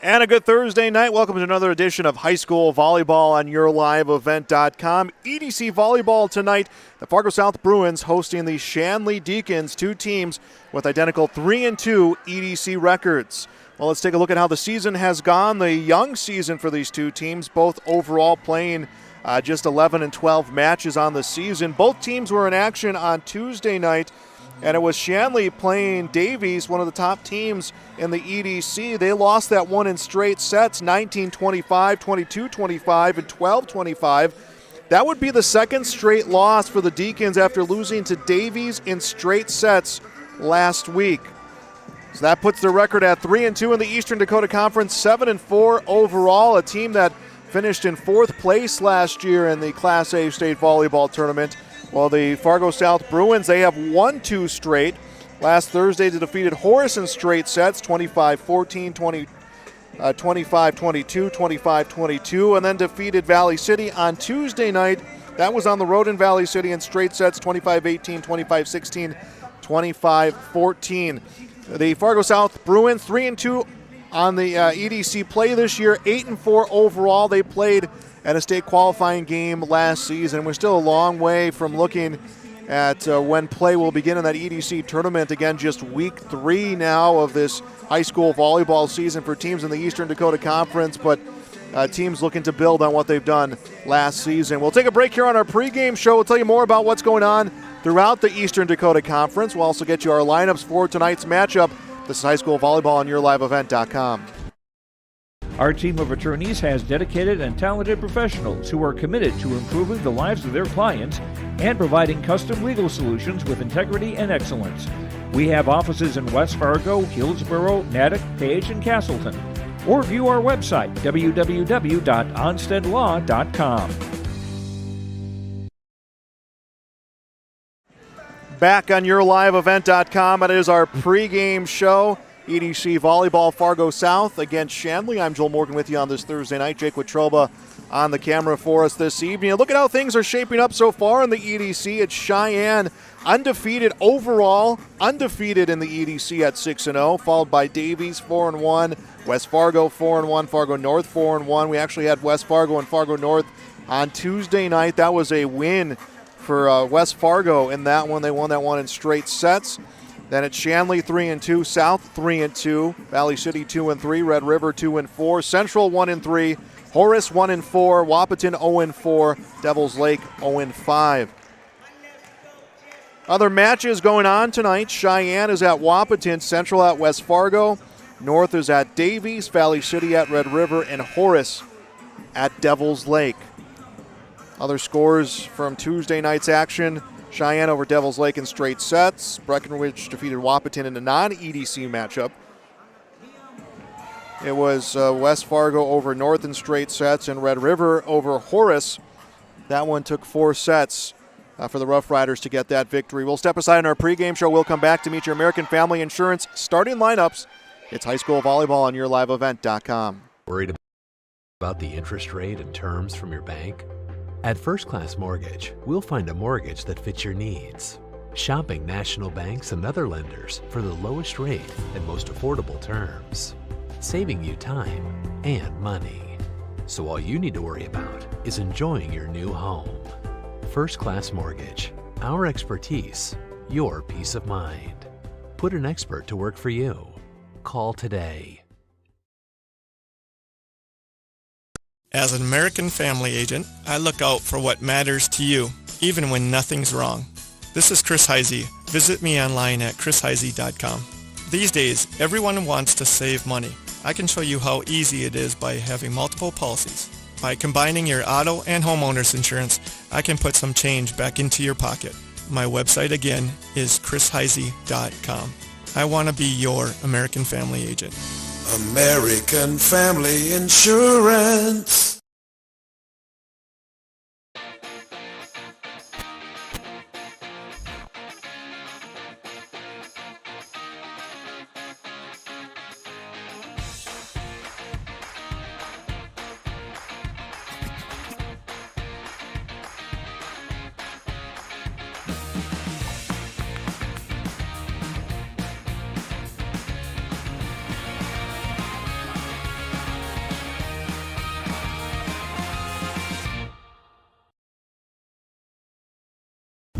And a good Thursday night. Welcome to another edition of High School Volleyball on YourLiveEvent.com. EDC Volleyball tonight. The Fargo South Bruins hosting the Shanley Deacons, two teams with identical 3-2 EDC records. Well, let's take a look at how the season has gone. The young season for these two teams, both overall playing just 11 and 12 matches on the season. Both teams were in action on Tuesday night. And it was Shanley playing Davies, one of the top teams in the EDC. They lost that one in straight sets, 19-25, 22-25, and 12-25. That would be the second straight loss for the Deacons after losing to Davies in straight sets last week. So that puts their record at 3-2 in the Eastern Dakota Conference, 7-4 overall, a team that finished in fourth place last year in the Class A state volleyball tournament. Well, the Fargo South Bruins, they have won two straight. Last Thursday, they defeated Horace in straight sets, 25-14, 25-22, 25-22, and then defeated Valley City on Tuesday night. That was on the road in Valley City in straight sets, 25-18, 25-16, 25-14. The Fargo South Bruins, 3-2 on the EDC play this year, 8-4 overall. They played at a state qualifying game last season. We're still a long way from looking at when play will begin in that EDC tournament. Again, just week 3 now of this high school volleyball season for teams in the Eastern Dakota Conference, but teams looking to build on what they've done last season. We'll take a break here on our pregame show. We'll tell you more about what's going on throughout the Eastern Dakota Conference. We'll also get you our lineups for tonight's matchup. This is High School Volleyball on YourLiveEvent.com. Our team of attorneys has dedicated and talented professionals who are committed to improving the lives of their clients and providing custom legal solutions with integrity and excellence. We have offices in West Fargo, Hillsborough, Natick, Page, and Castleton. Or view our website, www.onstedlaw.com. Back on YourLiveEvent.com, it is our pregame show. EDC Volleyball, Fargo South against Shanley. I'm Joel Morgan with you on this Thursday night. Jake Wetruba on the camera for us this evening. Look at how things are shaping up so far in the EDC. It's Cheyenne, undefeated overall, undefeated in the EDC at 6-0, followed by Davies, 4-1, West Fargo, 4-1, Fargo North, 4-1. We actually had West Fargo and Fargo North on Tuesday night. That was a win for West Fargo in that one. They won that one in straight sets. Then it's Shanley 3-2, South 3-2, Valley City 2-3, Red River 2-4, Central 1-3, Horace 1-4, Wahpeton 0-4, Devils Lake 0-5. Other matches going on tonight. Cheyenne is at Wahpeton, Central at West Fargo, North is at Davies, Valley City at Red River, and Horace at Devils Lake. Other scores from Tuesday night's action. Cheyenne over Devils Lake in straight sets. Breckenridge defeated Wahpeton in a non-EDC matchup. It was West Fargo over North in straight sets, and Red River over Horace. That one took 4 sets for the Rough Riders to get that victory. We'll step aside in our pregame show. We'll come back to meet your American Family Insurance starting lineups. It's High School Volleyball on YourLiveEvent.com. Worried about the interest rate and terms from your bank? At First Class Mortgage, we'll find a mortgage that fits your needs. Shopping national banks and other lenders for the lowest rate and most affordable terms. Saving you time and money. So all you need to worry about is enjoying your new home. First Class Mortgage. Our expertise, your peace of mind. Put an expert to work for you. Call today. As an American Family Agent, I look out for what matters to you, even when nothing's wrong. This is Chris Heisey. Visit me online at chrisheisey.com. These days, everyone wants to save money. I can show you how easy it is by having multiple policies. By combining your auto and homeowner's insurance, I can put some change back into your pocket. My website again is chrisheisey.com. I want to be your American Family Agent. American Family Insurance.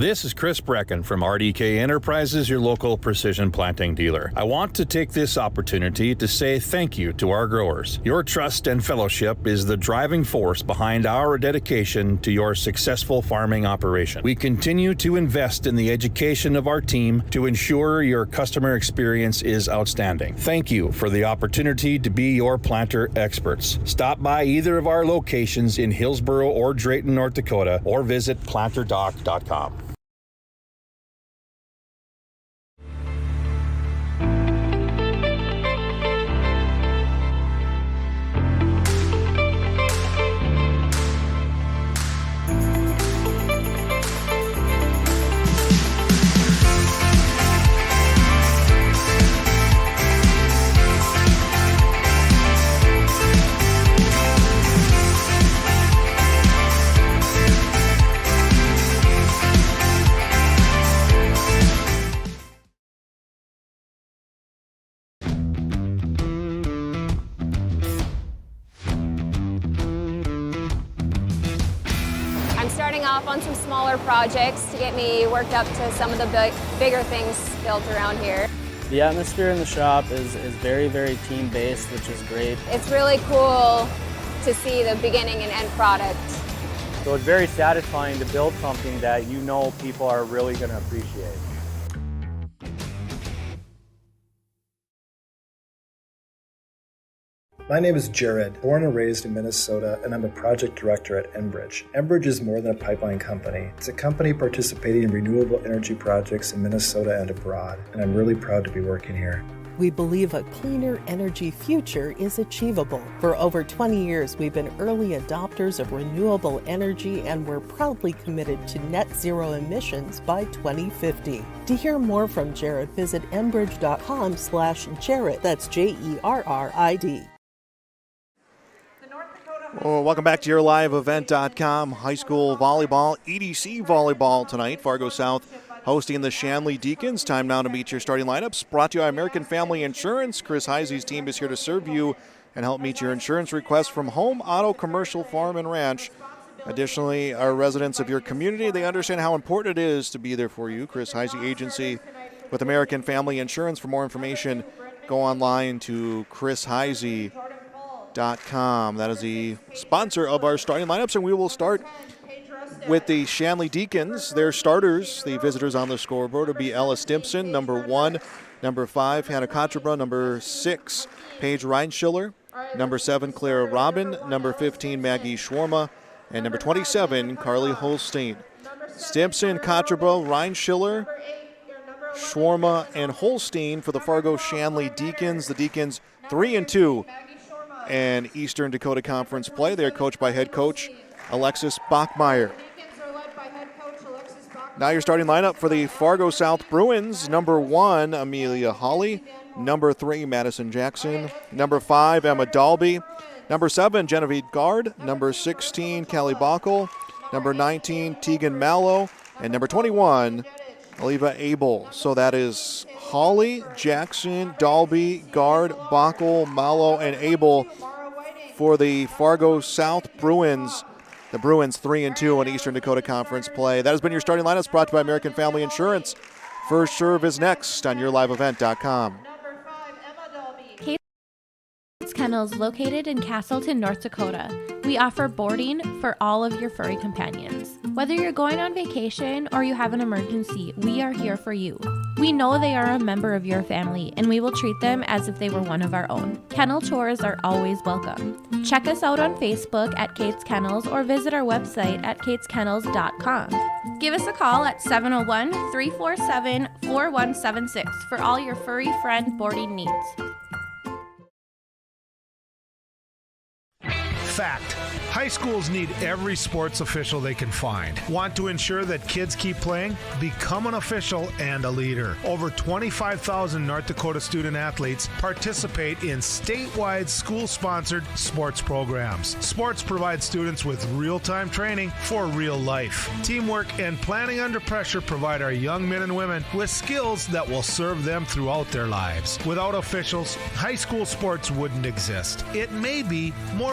This is Chris Brecken from RDK Enterprises, your local precision planting dealer. I want to take this opportunity to say thank you to our growers. Your trust and fellowship is the driving force behind our dedication to your successful farming operation. We continue to invest in the education of our team to ensure your customer experience is outstanding. Thank you for the opportunity to be your planter experts. Stop by either of our locations in Hillsboro or Drayton, North Dakota, or visit planterdoc.com. Off on some smaller projects to get me worked up to some of the bigger things built around here. The atmosphere in the shop is very, very team-based, which is great. It's really cool to see the beginning and end product. So it's very satisfying to build something that you know people are really going to appreciate. My name is Jared, born and raised in Minnesota, and I'm a project director at Enbridge. Enbridge is more than a pipeline company. It's a company participating in renewable energy projects in Minnesota and abroad, and I'm really proud to be working here. We believe a cleaner energy future is achievable. For over 20 years, we've been early adopters of renewable energy, and we're proudly committed to net zero emissions by 2050. To hear more from Jared, visit enbridge.com/Jared. That's JERRID. Well, welcome back to YourLiveEvent.com. High school volleyball, EDC volleyball tonight. Fargo South hosting the Shanley Deacons. Time now to meet your starting lineups. Brought to you by American Family Insurance. Chris Heisey's team is here to serve you and help meet your insurance requests from home, auto, commercial, farm, and ranch. Additionally, our residents of your community, they understand how important it is to be there for you. Chris Heisey Agency with American Family Insurance. For more information, go online to chrisheisey.com. That is the sponsor of our starting lineups, and we will start with the Shanley Deacons. Their starters, the visitors on the scoreboard, will be Ella Stimpson, number 1, number 5, Hannah Contrabra, number 6, Paige Reinschiller, number 7, Clara Robin, number 15, Maggie Schwarma, and number 27, Carly Holstein. Stimpson, Contrabra, Reinschiller, Schwarma, and Holstein for the Fargo Shanley Deacons. The Deacons 3-2. And Eastern Dakota Conference play. They're coached by head coach Alexis Bachmeyer. Now your starting lineup for the Fargo South Bruins. Number 1, Amelia Hawley. Number 3, Madison Jackson. Number 5, Emma Dalby. Number 7, Genevieve Gard. Number 16, Callie Bockel. Number 19, Tegan Mallow. And number 21, Aliva Abel. So that is Hawley, Jackson, Dalby, Gard, Bockel, Mallow, and Abel for the Fargo South Bruins. The Bruins 3-2 in Eastern Dakota Conference play. That has been your starting lineups, brought to you by American Family Insurance. First serve is next on YourLiveEvent.com. Kate's Kennels, located in Castleton, North Dakota. We offer boarding for all of your furry companions. Whether you're going on vacation or you have an emergency, we are here for you. We know they are a member of your family, and we will treat them as if they were one of our own. Kennel tours are always welcome. Check us out on Facebook at Kate's Kennels or visit our website at kateskennels.com. Give us a call at 701-347-4176 for all your furry friend boarding needs. Fact. High schools need every sports official they can find. Want to ensure that kids keep playing? Become an official and a leader. Over 25,000 North Dakota student athletes participate in statewide school-sponsored sports programs. Sports provide students with real-time training for real life. Teamwork and planning under pressure provide our young men and women with skills that will serve them throughout their lives. Without officials, high school sports wouldn't exist. It may be more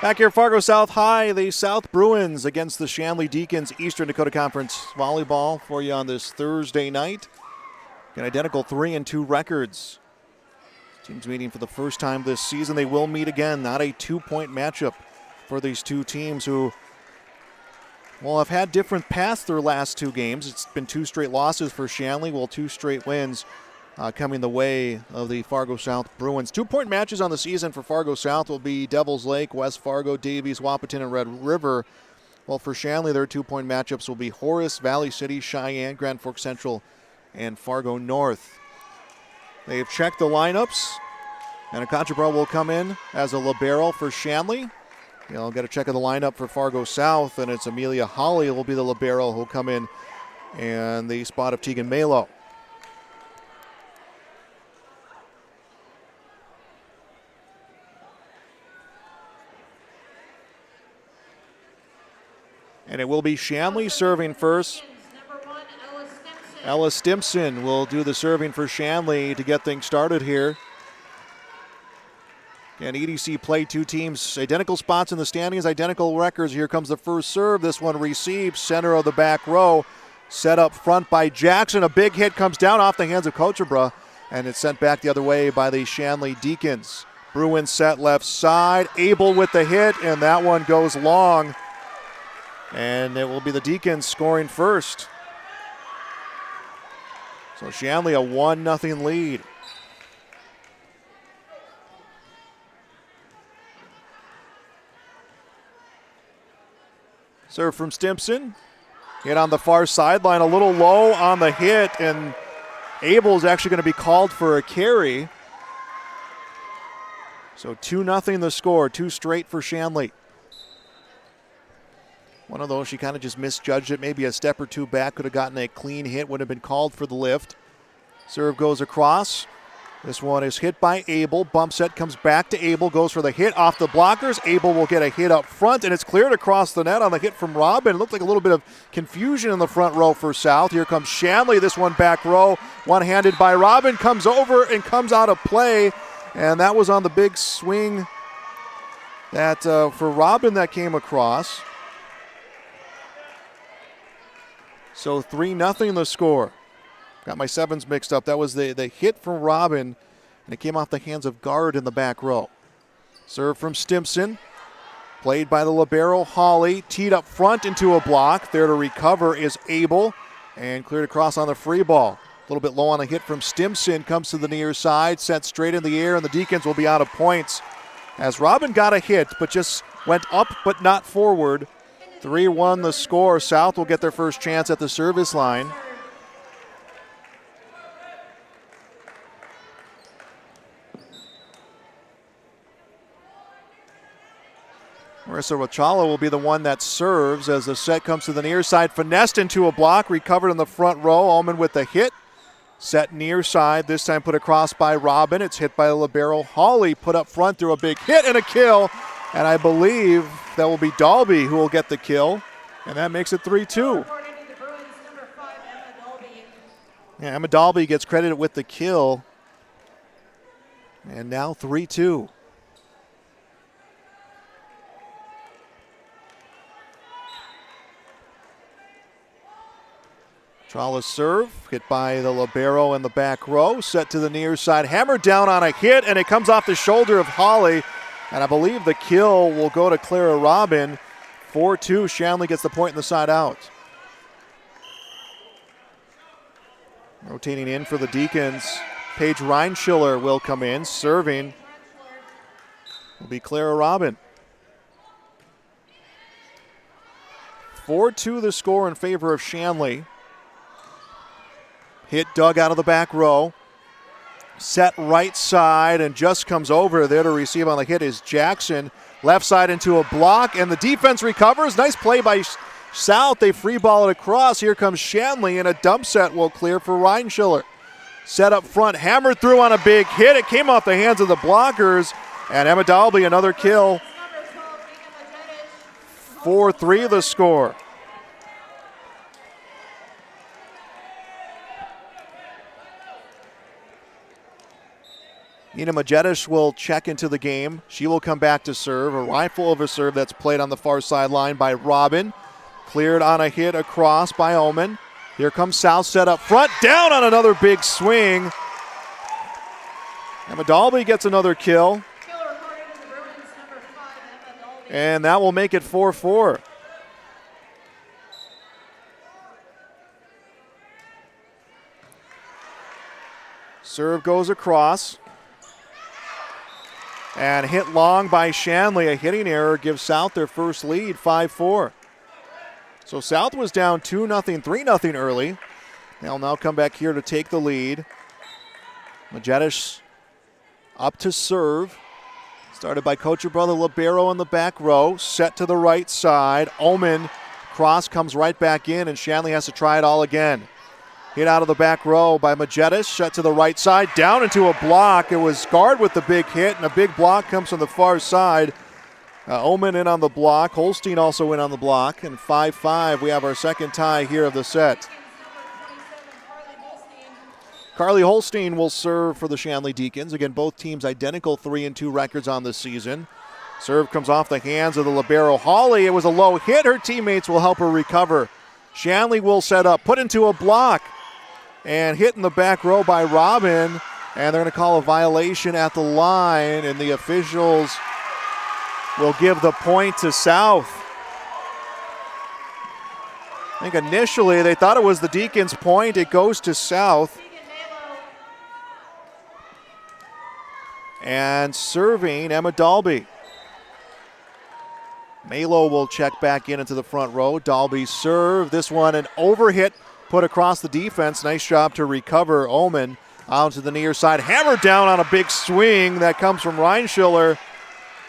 Back here, Fargo South High, the South Bruins against the Shanley Deacons, Eastern Dakota Conference volleyball for you on this Thursday night. An identical 3-2 records. Teams meeting for the first time this season. They will meet again. Not a 2-point matchup for these two teams who, well, have had different paths their last two games. It's been 2 straight losses for Shanley, while 2 straight wins coming the way of the Fargo South Bruins. 2-point matches on the season for Fargo South will be Devils Lake, West Fargo, Davies, Wahpeton, and Red River. While for Shanley, their 2-point matchups will be Horace, Valley City, Cheyenne, Grand Forks Central, and Fargo North. They've checked the lineups, and Akachabra will come in as a libero for Shanley. You'll get a check of the lineup for Fargo South, and it's Amelia Holly will be the libero who'll come in the spot of Tegan Malo. And it will be Shanley serving first. Ella Stimson will do the serving for Shanley to get things started here. And EDC played 2 teams, identical spots in the standings, identical records. Here comes the first serve. This one received, center of the back row. Set up front by Jackson. A big hit comes down off the hands of Akachabra, and it's sent back the other way by the Shanley Deacons. Bruins set left side. Abel with the hit, and that one goes long. And it will be the Deacons scoring first. So Shanley a 1-0 lead. Serve from Stimson. Hit on the far sideline, a little low on the hit, and Abel is actually going to be called for a carry. So 2-0 the score, 2 straight for Shanley. One of those, she kind of just misjudged it. Maybe a step or 2 back, could have gotten a clean hit, would have been called for the lift. Serve goes across. This one is hit by Abel. Bump set comes back to Abel, goes for the hit off the blockers. Abel will get a hit up front, and it's cleared across the net on the hit from Robin. It looked like a little bit of confusion in the front row for South. Here comes Shanley, this one back row. One-handed by Robin, comes over and comes out of play. And that was on the big swing that for Robin that came across. So 3-0 the score. Got my sevens mixed up. That was the hit from Robin, and it came off the hands of guard in the back row. Serve from Stimson. Played by the libero, Holly. Teed up front into a block. There to recover is Abel, and cleared across on the free ball. A little bit low on the hit from Stimson. Comes to the near side, set straight in the air, and the Deacons will be out of points. As Robin got a hit, but just went up but not forward. 3-1 the score. South will get their first chance at the service line. Marissa Wachala will be the one that serves as the set comes to the near side. Finessed into a block, recovered in the front row. Ullman with the hit. Set near side, this time put across by Robin. It's hit by the libero. Holly put up front through a big hit and a kill. And I believe that will be Dalby who will get the kill. And that makes it 3-2. Yeah, Emma Dalby gets credited with the kill. And now 3-2. Chala's serve, hit by the libero in the back row, set to the near side, hammered down on a hit, and it comes off the shoulder of Holly. And I believe the kill will go to Clara Robin. 4-2, Shanley gets the point in the side out. Rotating in for the Deacons, Paige Reinschiller will come in. Serving will be Clara Robin. 4-2 the score in favor of Shanley. Hit dug out of the back row. Set right side and just comes over. There to receive on the hit is Jackson. Left side into a block, and the defense recovers. Nice play by South. They free ball it across. Here comes Shanley, and a dump set will clear for Reinschiller. Set up front, hammered through on a big hit. It came off the hands of the blockers, and Emma Dalby another kill. 4-3 the score. Nina Majetish will check into the game. She will come back to serve. A rifle of a serve that's played on the far sideline by Robin. Cleared on a hit across by Oman. Here comes South, set up front, down on another big swing. Emma Dalby gets another kill. And that will make it 4-4. Serve goes across. And hit long by Shanley. A hitting error gives South their first lead, 5-4. So South was down 2-0, 3-0 early. They'll now come back here to take the lead. Majetish up to serve. Started by Coach Brother Libero in the back row. Set to the right side. Oman cross comes right back in, and Shanley has to try it all again. Hit out of the back row by Majetish. Shut to the right side. Down into a block. It was Guard with the big hit, and a big block comes from the far side. Oman in on the block. Holstein also in on the block. And 5-5, we have our second tie here of the set. Carly Holstein will serve for the Shanley Deacons. Again, both teams identical 3-2 records on the season. Serve comes off the hands of the libero Hawley. It was a low hit. Her teammates will help her recover. Shanley will set up, put into a block, and hit in the back row by Robin. And they're going to call a violation at the line, and the officials will give the point to South. I think initially they thought it was the Deacons' point. It goes to South. And serving, Emma Dalby. Malo will check back into the front row. Dalby serve. This one an overhit put across the defense. Nice job to recover. Oman out to the near side. Hammered down on a big swing that comes from Reinschiller.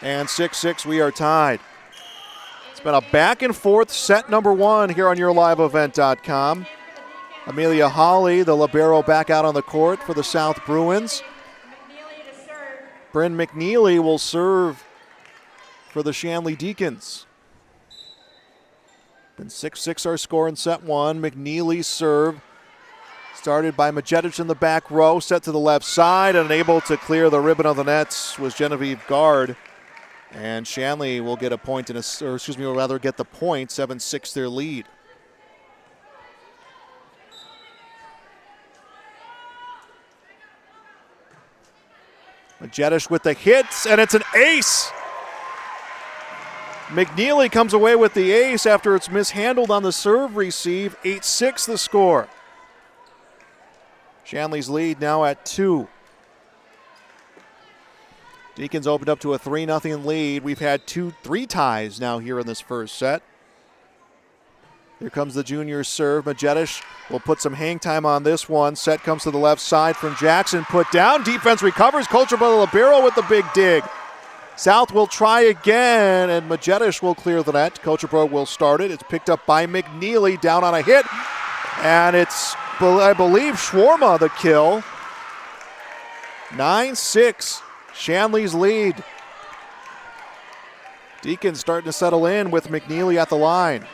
And 6-6, we are tied. It's been a back and forth set number one here on YourLiveEvent.com. Amelia Hawley, the libero, back out on the court for the South Bruins. Bryn McNeely will serve for the Shanley Deacons. Been 6-6 our score in set one. McNeely serve. Started by Majetish in the back row, set to the left side, and unable to clear the ribbon of the nets was Genevieve Guard. And Shanley will get a point in will rather get the point, 7-6 their lead. Majetish with the hits, and it's an ace. McNeely comes away with the ace after it's mishandled on the serve receive. 8-6 the score. Shanley's lead now at 2. Deacons opened up to a 3-0 lead. We've had 3 ties now here in this first set. Here comes the junior serve. Majetish will put some hang time on this one. Set comes to the left side from Jackson. Put down. Defense recovers. Culture by the libero with the big dig. South will try again, and Majetish will clear the net. Kochebro will start it. It's picked up by McNeely, down on a hit. And it's, I believe, Schwarma the kill. 9-6, Shanley's lead. Deacons starting to settle in with McNeely at the line.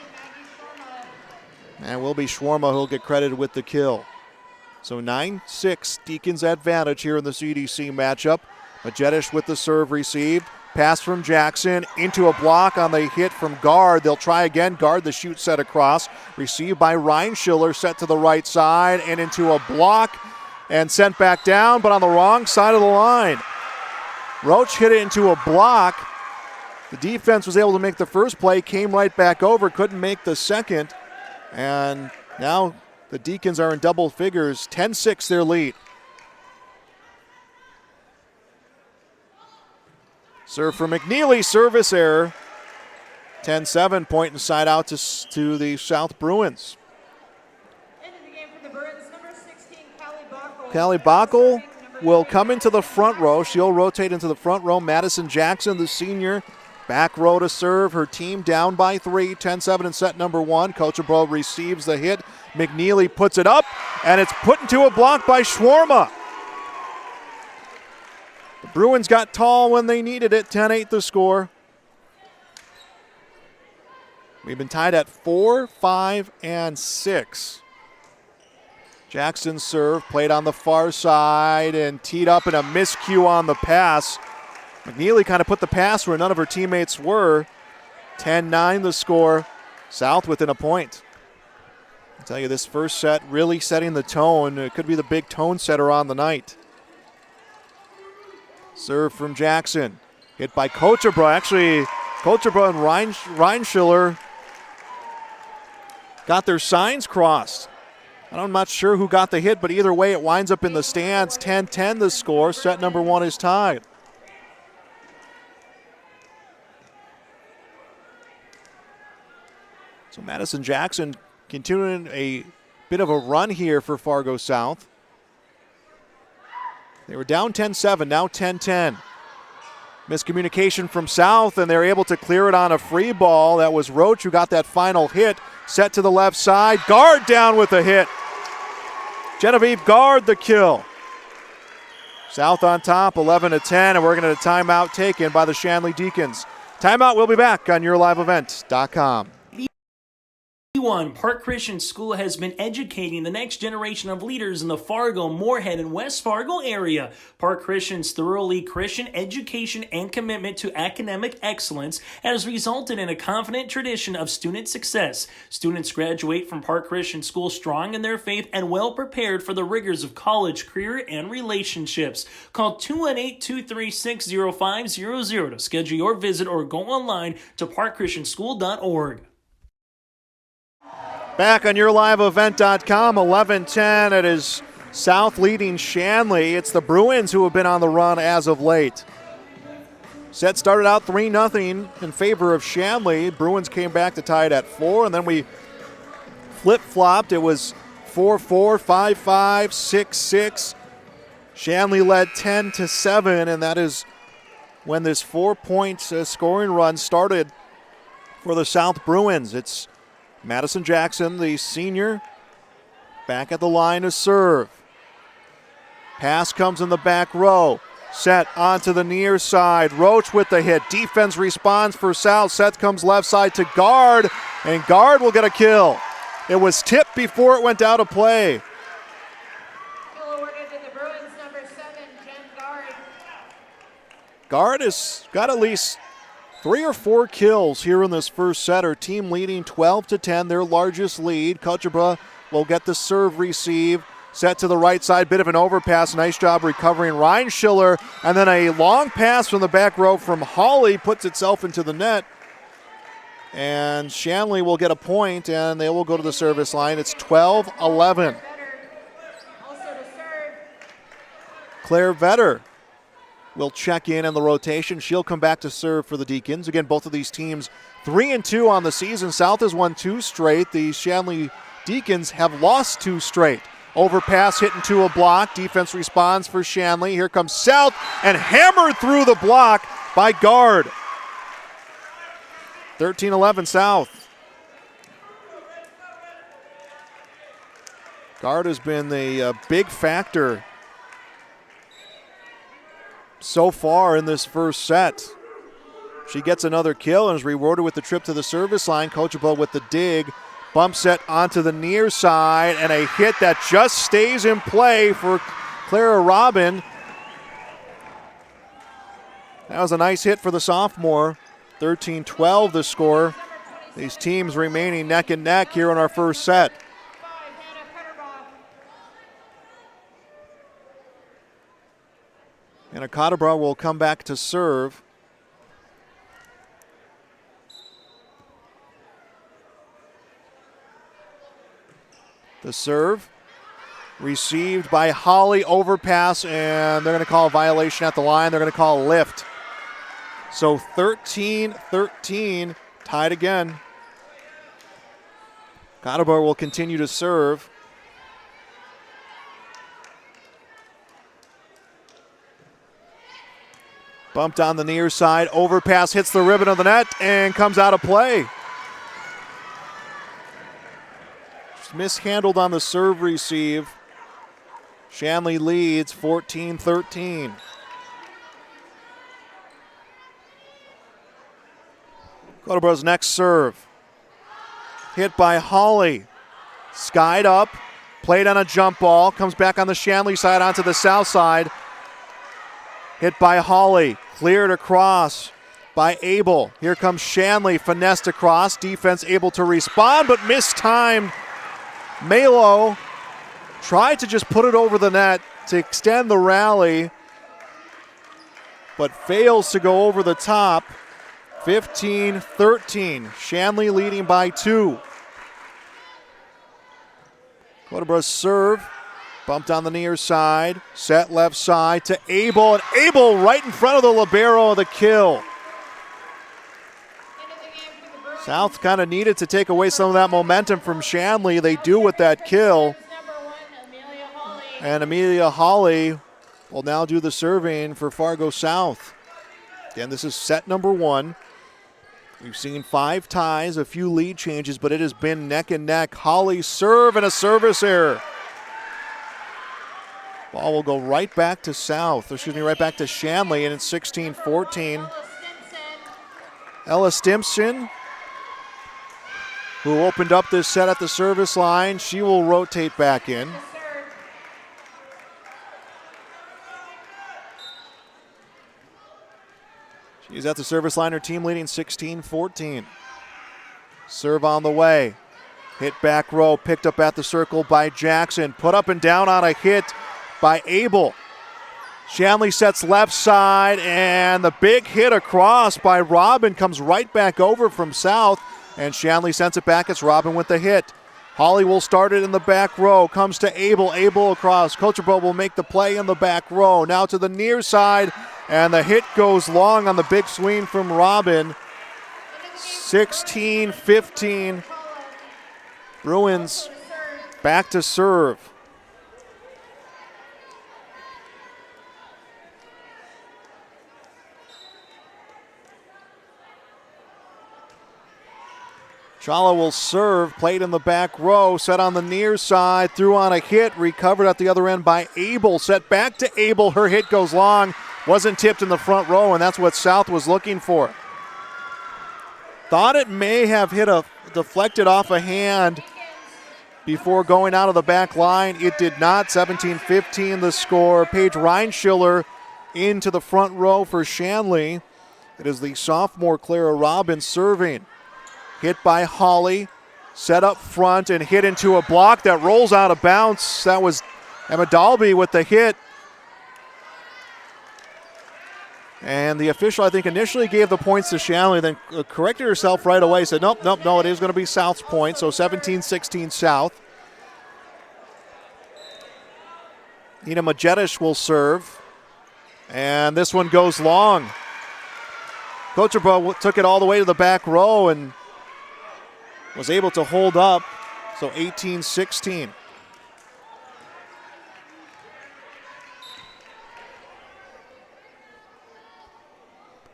And will be Schwarma who'll get credited with the kill. So 9-6, Deacons advantage here in the CDC matchup. Majetish with the serve received. Pass from Jackson into a block on the hit from Guard. They'll try again. Guard the shoot set across. Received by Reinschiller, set to the right side and into a block and sent back down, but on the wrong side of the line. Roach hit it into a block. The defense was able to make the first play, came right back over, couldn't make the second. And now the Deacons are in double figures, 10-6 their lead. Serve for McNeely, service error. 10-7, point inside out to the South Bruins. Callie Bockel will come into the front row. She'll rotate into the front row. Madison Jackson, the senior, back row to serve. Her team down by 3, 10-7 in set number one. Kochebro receives the hit. McNeely puts it up, and it's put into a block by Schwarma. The Bruins got tall when they needed it. 10-8 the score. We've been tied at 4, 5, and 6. Jackson's serve played on the far side and teed up in a miscue on the pass. McNeely kind of put the pass where none of her teammates were. 10-9 the score. South within a point. I'll tell you, this first set really setting the tone. It could be the big tone setter on the night. Serve from Jackson. Hit by Kochabra. Actually, Kochabra and Reinschiller got their signs crossed. I'm not sure who got the hit, but either way, it winds up in the stands. 10-10 the score. Set number 1 is tied. So Madison Jackson continuing a bit of a run here for Fargo South. They were down 10-7, now 10-10. Miscommunication from South, and they're able to clear it on a free ball. That was Roach who got that final hit. Set to the left side. Guard down with a hit. Genevieve Guard the kill. South on top, 11-10, and we're going to timeout taken by the Shanley Deacons. Timeout, we'll be back on YourLiveEvent.com. Park Christian School has been educating the next generation of leaders in the Fargo, Moorhead, and West Fargo area. Park Christian's thoroughly Christian education and commitment to academic excellence has resulted in a confident tradition of student success. Students graduate from Park Christian School strong in their faith and well prepared for the rigors of college, career, and relationships. Call 218-236-0500 to schedule your visit or go online to parkchristianschool.org. Back on YourLiveEvent.com, 11-10. It is South leading Shanley. It's the Bruins who have been on the run as of late. Set started out 3-0 in favor of Shanley. Bruins came back to tie it at 4, and then we flip-flopped. It was 4-4, 5-5, 6-6. Shanley led 10-7, and that is when this 4-point scoring run started for the South Bruins. It's Madison Jackson, the senior, back at the line to serve. Pass comes in the back row. Set onto the near side. Roach with the hit. Defense responds for South. Set comes left side to Guard, and Guard will get a kill. It was tipped before it went out of play. Guard has got at least 3 or 4 kills here in this first set. Her team leading 12-10, their largest lead. Kochabra will get the serve receive. Set to the right side, bit of an overpass. Nice job recovering Reinschiller. And then a long pass from the back row from Hawley puts itself into the net. And Shanley will get a point, and they will go to the service line. It's 12-11. Claire Vetter will check in the rotation. She'll come back to serve for the Deacons. Again, both of these teams 3-2 on the season. South has won 2 straight. The Shanley Deacons have lost 2 straight. Overpass hit into a block. Defense responds for Shanley. Here comes South, and hammered through the block by Guard. 13-11 South. Guard has been the big factor so far in this first set. She gets another kill and is rewarded with the trip to the service line. Kochabra with the dig. Bump set onto the near side, and a hit that just stays in play for Clara Robin. That was a nice hit for the sophomore. 13-12 the score. These teams remaining neck and neck here in our first set. And Kochabra will come back to serve. The serve received by Holly, overpass, and they're going to call a violation at the line. They're going to call a lift. So 13-13, tied again. Kochabra will continue to serve. Bumped on the near side, overpass hits the ribbon of the net and comes out of play. Just mishandled on the serve receive. Shanley leads 14-13. Kochabra's next serve. Hit by Holly. Skied up, Played on a jump ball. Comes back on the Shanley side onto the south side. Hit by Holly. Cleared across by Abel. Here comes Shanley. Finessed across. Defense able to respond, but mistimed. Malo tried to just put it over the net to extend the rally, but fails to go over the top. 15-13. Shanley leading by 2. Quattlebrugh serve. Bumped on the near side. Set left side to Abel. And Abel right in front of the libero of the kill. South kind of needed to take away some of that momentum from Shanley. They do with that kill. And Amelia Holly will now do the serving for Fargo South. Again, this is set number 1. We've seen 5 ties, a few lead changes, but it has been neck and neck. Holly serve and a service error. Ball will go right back to right back to Shanley, and it's 16-14. Ella Stimson, who opened up this set at the service line, she will rotate back in. She's at the service line, her team leading 16-14. Serve on the way. Hit back row, picked up at the circle by Jackson. Put up and down on a hit by Abel. Shanley sets left side, and the big hit across by Robin comes right back over from South, and Shanley sends it back. It's Robin with the hit. Holly will start it in the back row. Comes to Abel. Abel across. Kocherbo will make the play in the back row. Now to the near side, and the hit goes long on the big swing from Robin. 16-15. Bruins back to serve. Chala will serve, played in the back row, set on the near side, threw on a hit, recovered at the other end by Abel, set back to Abel, her hit goes long, wasn't tipped in the front row, and that's what South was looking for. Thought it may have deflected off a hand before going out of the back line. It did not. 17-15 the score. Paige Reinschiller into the front row for Shanley. It is the sophomore Clara Robbins serving. Hit by Holly, set up front and hit into a block that rolls out of bounds. That was Emma Dalby with the hit. And the official, I think, initially gave the points to Shanley, then corrected herself right away, said, nope, it is going to be South's point. So 17-16 South. Nina Majetish will serve. And this one goes long. Kocherbo took it all the way to the back row and was able to hold up. So 18-16.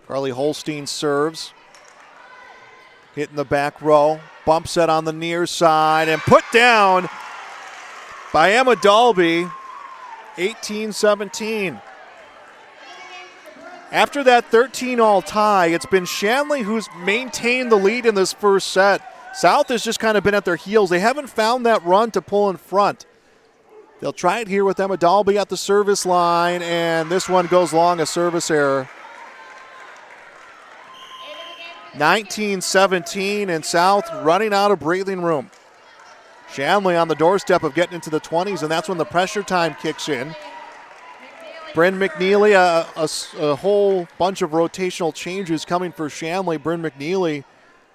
Carly Holstein serves. Hit in the back row. Bump set on the near side and put down by Emma Dalby. 18-17. After that 13-all tie, it's been Shanley who's maintained the lead in this first set. South has just kind of been at their heels. They haven't found that run to pull in front. They'll try it here with Emma Dalby at the service line, and this one goes long, a service error. 19-17, and South running out of breathing room. Shanley on the doorstep of getting into the 20s, and that's when the pressure time kicks in. Bryn McNeely, a whole bunch of rotational changes coming for Shanley. Bryn McNeely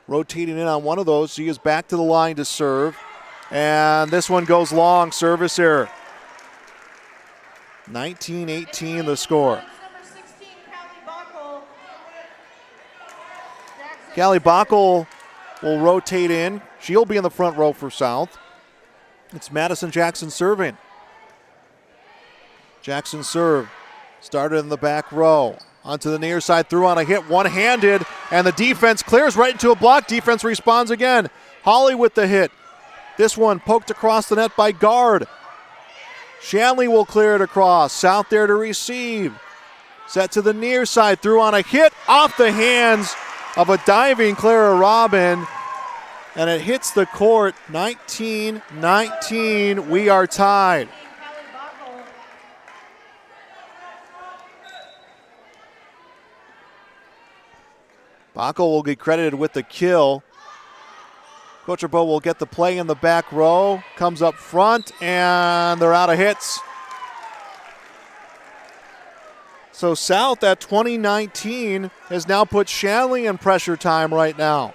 rotating in on one of those. She is back to the line to serve. And this one goes long, service error. 19-18 the score. Callie Bockel will rotate in. She'll be in the front row for South. It's Madison Jackson serving. Jackson serve. Started in the back row. Onto the near side, threw on a hit, one-handed, and the defense clears right into a block. Defense responds again. Holly with the hit. This one poked across the net by guard. Shanley will clear it across. South there to receive. Set to the near side, threw on a hit off the hands of a diving Clara Robin. and it hits the court. 19-19, we are tied. Bacco will get credited with the kill. Kocherbo will get the play in the back row, comes up front, and they're out of hits. So South at 20-19 has now put Shanley in pressure time right now.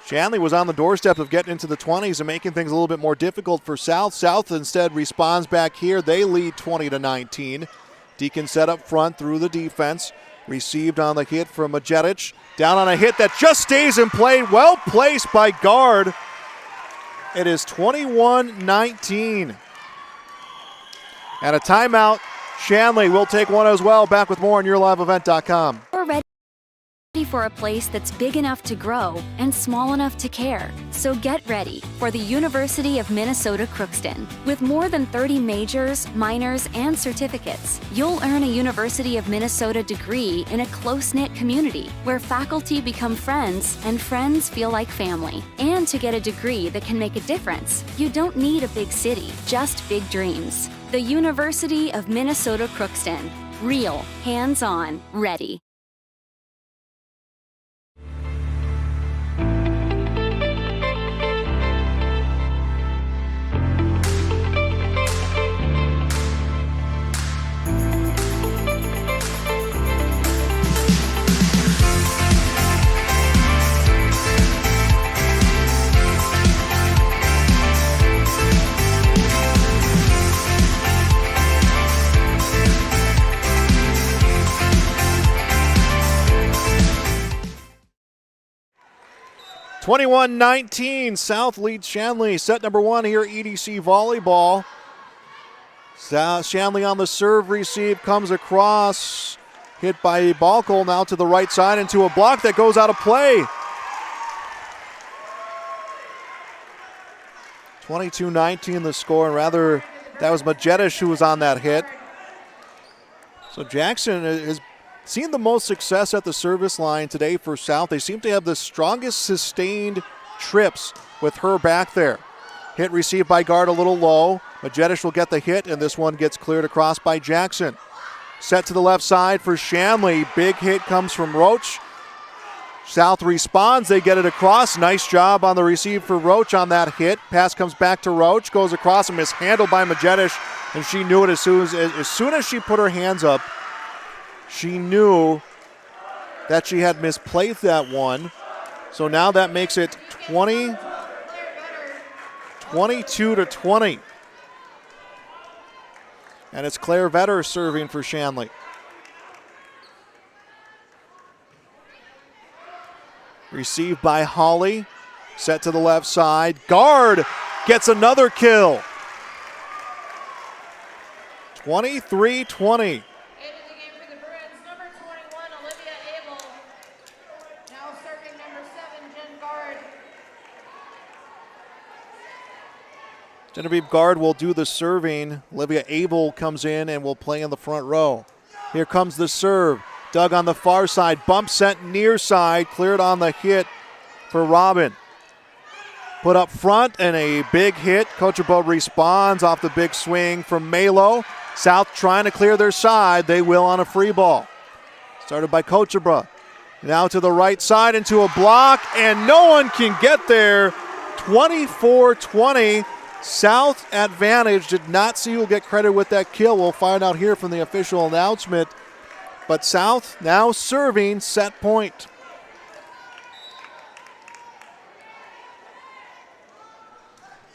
Shanley was on the doorstep of getting into the 20s and making things a little bit more difficult for South. South instead responds back here. They lead 20-19. Deacon set up front through the defense. Received on the hit from Majetic. Down on a hit that just stays in play. Well placed by guard. It is 21-19. And a timeout. Shanley will take one as well. Back with more on YourLiveEvent.com. We're ready for a place that's big enough to grow and small enough to care. So get ready for the University of Minnesota Crookston. With more than 30 majors, minors, and certificates, you'll earn a University of Minnesota degree in a close-knit community where faculty become friends and friends feel like family. And to get a degree that can make a difference, you don't need a big city, just big dreams. The University of Minnesota Crookston. Real, hands-on, ready. (21-19), South leads Shanley. Set number one here, EDC Volleyball. Shanley on the serve receive, comes across, hit by Balkel, now to the right side into a block that goes out of play. 22-19 the score, and rather that was Majetic who was on that hit. So Jackson has seen the most success at the service line today for South. They seem to have the strongest sustained trips with her back there. Hit received by guard a little low. Majetic will get the hit, and this one gets cleared across by Jackson. Set to the left side for Shanley. Big hit comes from Roach. South responds. They get it across. Nice job on the receive for Roach on that hit. Pass comes back to Roach. Goes across and mishandled by Majetic, and she knew it as soon as she put her hands up. She knew that she had misplaced that one. So now that makes it 22-20. And it's Claire Vetter serving for Shanley. Received by Holly. Set to the left side. Guard gets another kill. 23-20. Genevieve Guard will do the serving. Olivia Abel comes in and will play in the front row. Here comes the serve. Dug on the far side. Bump sent near side. Cleared on the hit for Robin. Put up front and a big hit. Kocherbo responds off the big swing from Malo. South trying to clear their side. They will on a free ball. Started by Kocherbo. Now to the right side into a block, and no one can get there. 24-20. South advantage. Did not see who will get credit with that kill. We'll find out here from the official announcement. But South now serving set point.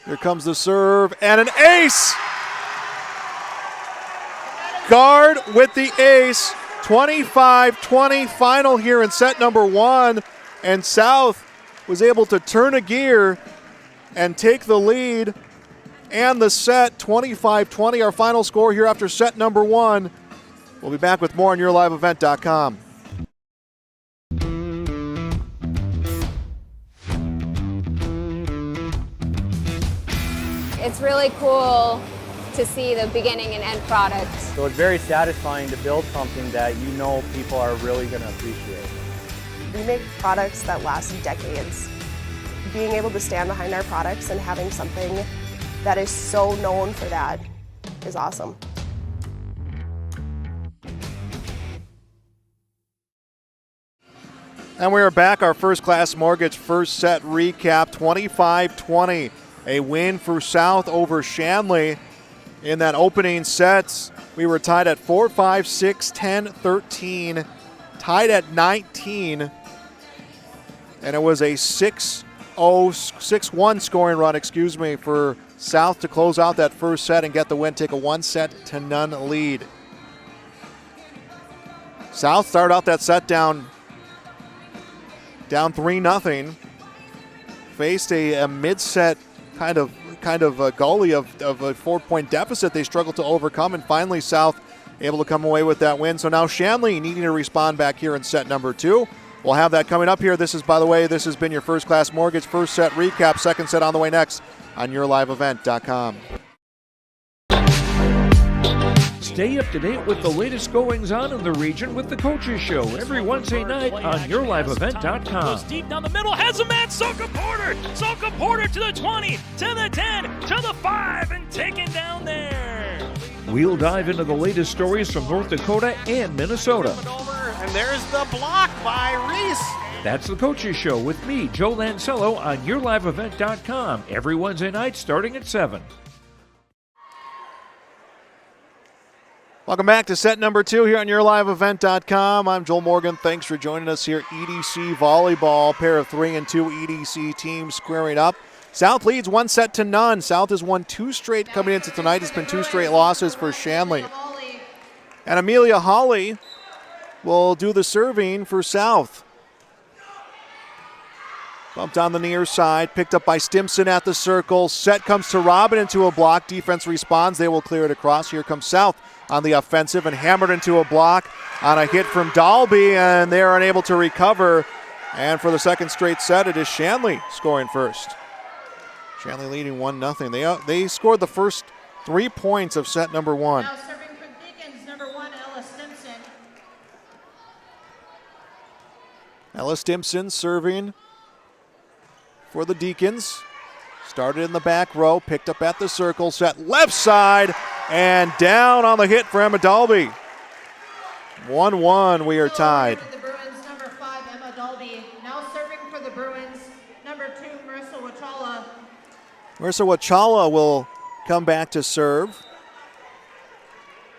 Here comes the serve and an ace. Guard with the ace. 25-20 final here in set number one. And South was able to turn a gear and take the lead and the set. 25-20, our final score here after set number one. We'll be back with more on YourLiveEvent.com. It's really cool to see the beginning and end product. So it's very satisfying to build something that you know people are really going to appreciate. We make products that last decades. Being able to stand behind our products and having something that is so known for that is awesome. And we are back. Our First Class Mortgage first set recap, 25-20. A win for South over Shanley. In that opening set, we were tied at 4, 5, 6, 10, 13, tied at 19. And it was a 6-1 scoring run, for South to close out that first set and get the win, take a 1-0 lead. South started out that set down 3-0. Faced a mid-set kind of a gully of a 4-point deficit they struggled to overcome, and finally South able to come away with that win. So now Shanley needing to respond back here in set number 2. We'll have that coming up here. This has been your First Class Mortgage first set recap. Second set on the way next on YourLiveEvent.com. Stay up to date with the latest goings-on in the region with the Coaches Show every Wednesday night on YourLiveEvent.com. Goes deep down the middle, has a man, Soka Porter! Soka Porter to the 20, to the 10, to the 5, and taken down there. We'll dive into the latest stories from North Dakota and Minnesota. And there's the block by Reese. That's the Coaches Show with me, Joe Lancello, on YourLiveEvent.com every Wednesday night starting at 7. Welcome back to set number 2 here on YourLiveEvent.com. I'm Joel Morgan. Thanks for joining us here. EDC Volleyball, pair of 3 and 2 EDC teams squaring up. South leads 1-0. South has won 2 straight coming into tonight. It's been 2 straight losses for Shanley. And Amelia Hawley will do the serving for South. Bumped on the near side, picked up by Stimson at the circle. Set comes to Robin into a block. Defense responds. They will clear it across. Here comes South on the offensive and hammered into a block on a hit from Dalby, and they are unable to recover. And for the second straight set, it is Shanley scoring first. Shanley leading 1-0. They scored the first 3 points of set number 1. Now serving for Deacons, number 1, Ella Stimson. Ella Stimson serving for the Deacons. Started in the back row, picked up at the circle, set left side, and down on the hit for Emma Dalby. 1-1, we are tied. For the Bruins, number 5, Emma Dalby. Now serving for the Bruins, number 2, Marissa Wachala. Marissa Wachala will come back to serve.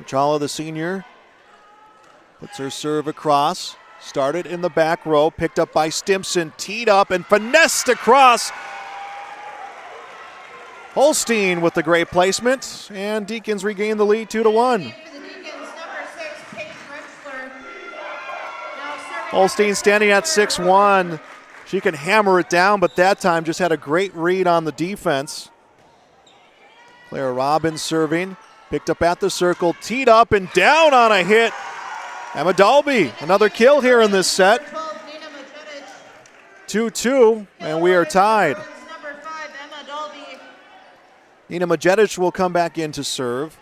Wachala, the senior, puts her serve across. Started in the back row, picked up by Stimson, teed up and finessed across. Holstein with the great placement, and Deacons regain the lead 2-1. Holstein standing at 6-1. She can hammer it down, but that time just had a great read on the defense. Claire Robbins serving, picked up at the circle, teed up and down on a hit. Emma Dalby, another kill here in this set. 2-2, and we are tied. Nina Majetic will come back in to serve.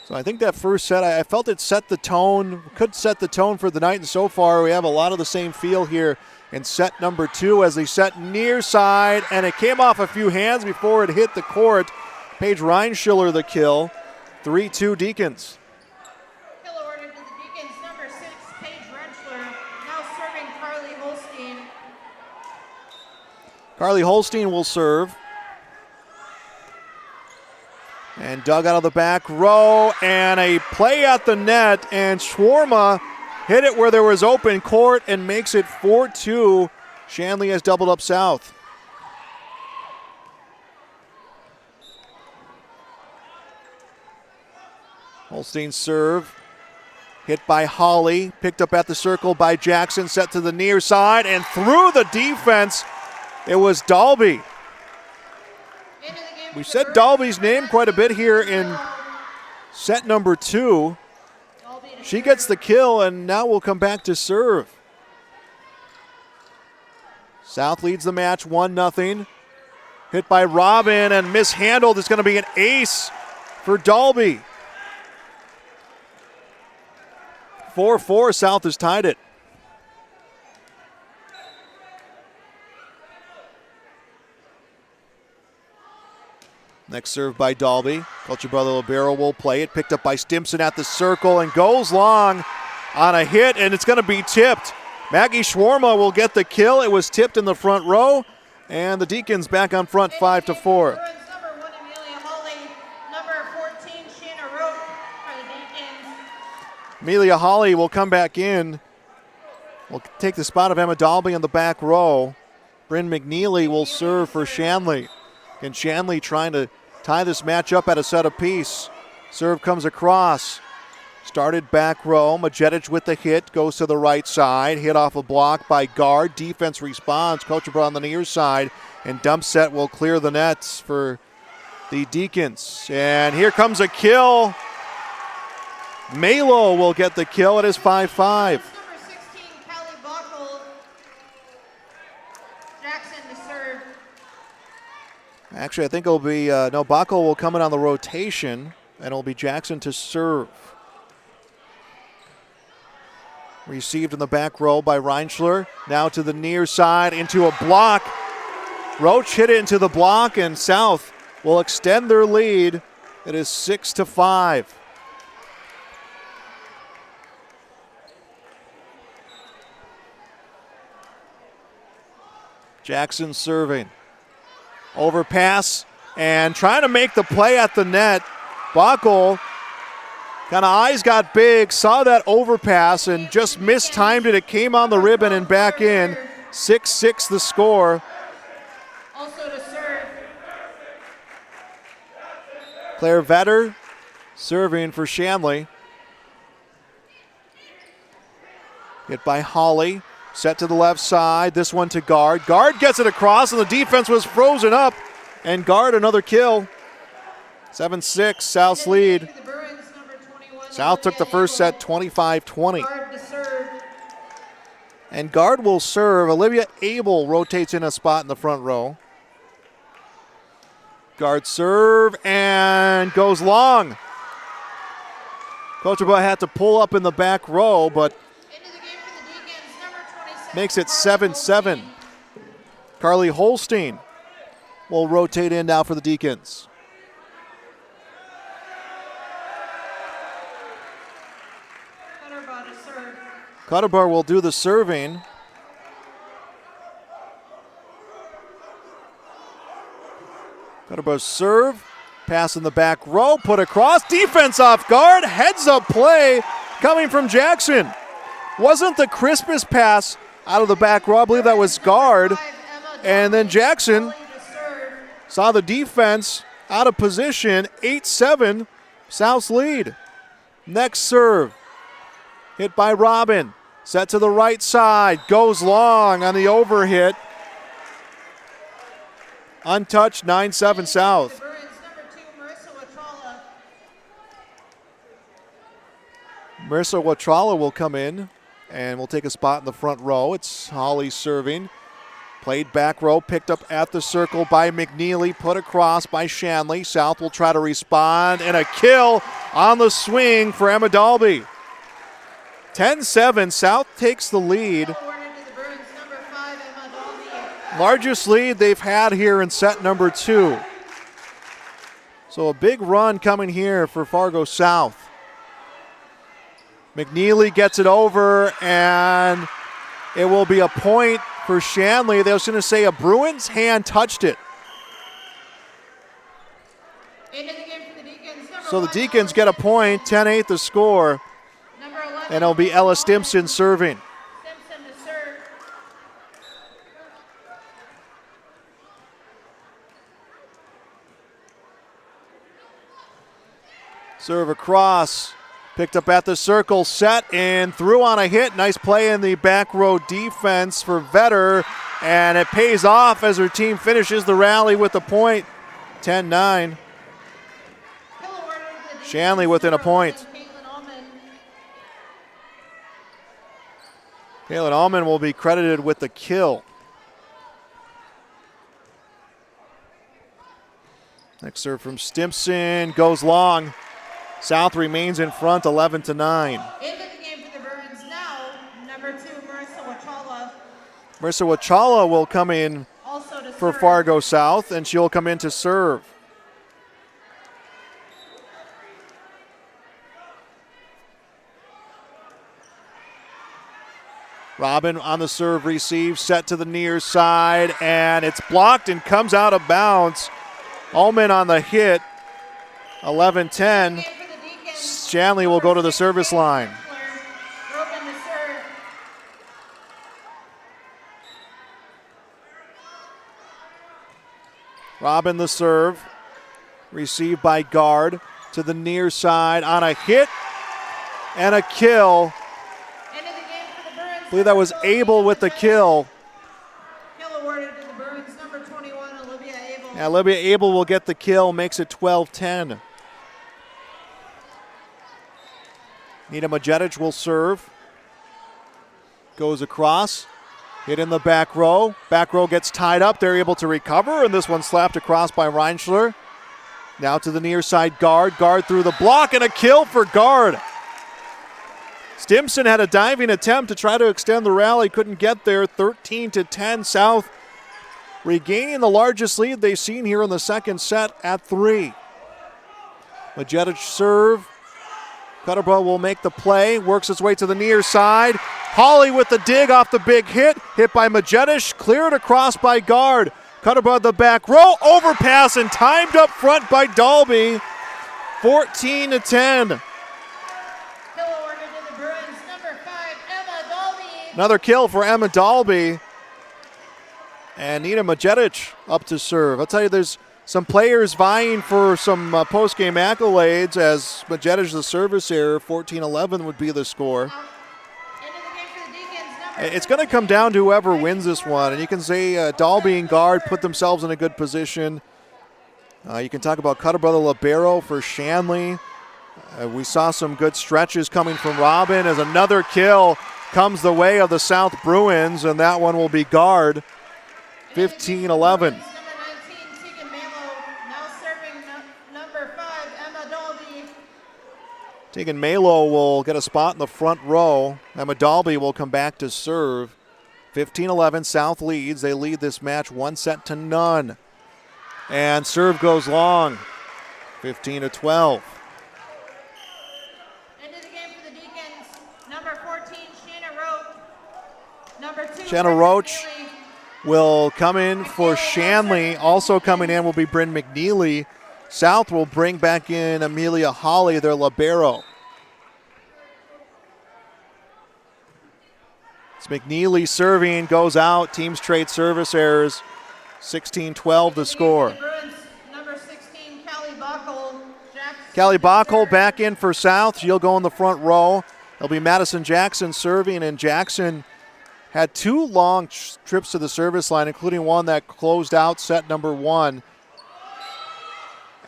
So I think that first set, I felt it set the tone, could set the tone for the night, and so far we have a lot of the same feel here in set number 2 as they set near side, and it came off a few hands before it hit the court. Paige Reinschiller the kill, 3-2 Deacons. Kill order to the Deacons, number 6, Paige Reinschiller, now serving Carly Holstein. Carly Holstein will serve. And dug out of the back row, and a play at the net, and Schwarma hit it where there was open court and makes it 4-2. Shanley has doubled up South. Holstein's serve, hit by Holly, picked up at the circle by Jackson, set to the near side, and through the defense, it was Dalby. We said Dalby's name quite a bit here in set number 2. She gets the kill, and now we'll come back to serve. South leads the match 1-0. Hit by Robin and mishandled. It's going to be an ace for Dalby. 4-4, South has tied it. Next serve by Dalby. Culture Brother Libero will play it. Picked up by Stimson at the circle and goes long on a hit, and it's going to be tipped. Maggie Schwarma will get the kill. It was tipped in the front row, and the Deacons back on front 5-4. Amelia Hawley will come back in. Will take the spot of Emma Dalby in the back row. Bryn McNeely will serve for Shanley. And Shanley trying to tie this match up at a set apiece. Serve comes across. Started back row. Majetic with the hit. Goes to the right side. Hit off a block by guard. Defense responds. Kochebra on the near side. And dump set will clear the nets for the Deacons. And here comes a kill. Malo will get the kill. It is 5-5. Actually, I think it'll be, no, Bacco will come in on the rotation, and it'll be Jackson to serve. Received in the back row by Reinschler. Now to the near side, into a block. Roach hit it into the block, and South will extend their lead. It is 6-5. Jackson serving. Overpass and trying to make the play at the net. Bacco, kind of eyes got big, saw that overpass and just mistimed it. It came on the ribbon and back in. 6-6 the score. Also to serve. Claire Vetter serving for Shanley. Hit by Holly. Set to the left side. This one to guard. Guard gets it across, and the defense was frozen up. And guard another kill. 7-6, South's lead. South took the first set 25-20. And guard will serve. Olivia Abel rotates in a spot in the front row. Guard serve and goes long. Kochebra had to pull up in the back row, but makes it 7-7. Carly Holstein will rotate in now for the Deacons. Cutterbar will do the serving. Cutterbar's serve. Pass in the back row. Put across. Defense off guard. Heads up play coming from Jackson. Wasn't the crispest pass out of the back row. I believe that was guard. And then Jackson saw the defense out of position. 8-7, South's lead. Next serve. Hit by Robin. Set to the right side. Goes long on the overhit. Untouched, 9-7 South. Marissa Watrala will come in and will take a spot in the front row. It's Holly serving. Played back row, picked up at the circle by McNeely, put across by Shanley. South will try to respond, and a kill on the swing for Emma Dalby. 10-7, South takes the lead. Largest lead they've had here in set number 2. So a big run coming here for Fargo South. McNeely gets it over, and it will be a point for Shanley. They was going to say a Bruins hand touched it. So the Deacons get a point, 10-8 the score. And it'll be Ella Stimson serving. Serve across. Picked up at the circle, set, and threw on a hit. Nice play in the back row defense for Vetter, and it pays off as her team finishes the rally with a point. 10-9. Shanley within a point. Kaylin Allman will be credited with the kill. Next serve from Stimson, goes long. South remains in front, 11-9. Into the game for the Bruins now, number 2, Marissa Wachala. Marissa Wachala will come in for Fargo South, and she'll come in to serve. Robin on the serve receive, set to the near side, and it's blocked and comes out of bounds. Ullman on the hit. 11-10. Shanley will go to the service line. Robin the serve. Received by Guard to the near side on a hit and a kill. I believe that was Abel with the kill. Kill awarded to the Bruins, number 21, Olivia Abel. Yeah, Olivia Abel will get the kill, makes it 12-10. Nita Majetic will serve. Goes across. Hit in the back row. Back row gets tied up. They're able to recover, and this one slapped across by Reinschler. Now to the near side, Guard. Guard through the block, and a kill for Guard. Stimson had a diving attempt to try to extend the rally. Couldn't get there. 13-10 South. Regaining the largest lead they've seen here in the second set at 3. Majetic serve. Cutterball will make the play. Works his way to the near side. Hawley with the dig off the big hit. Hit by Majetic. Cleared across by Guard. Cutterball the back row. Overpass and timed up front by Dalby. 14-10. Another kill for Emma Dalby. And Nita Majetic up to serve. I'll tell you, there's some players vying for some post-game accolades as Majetic the service error. 14-11 would be the score. It's going to come down to whoever wins this one. And you can say Dalby and Guard put themselves in a good position. You can talk about Cutterball libero for Shanley. We saw some good stretches coming from Robin as another kill comes the way of the South Bruins, and that one will be Guard. 15-11. Tegan Malo will get a spot in the front row. Emma Dalby will come back to serve. 15-11, South leads. They lead this match 1-0. And serve goes long. 15-12. Shanna Roach will come in for Shanley. Also coming in will be Bryn McNeely. South will bring back in Amelia Hawley, their libero. It's McNeely serving, goes out. Teams trade service errors. 16-12 the score. Number 16, Callie Bockel. Callie Bockel back in for South. She'll go in the front row. It'll be Madison Jackson serving, and Jackson had 2 long trips to the service line, including one that closed out set number 1.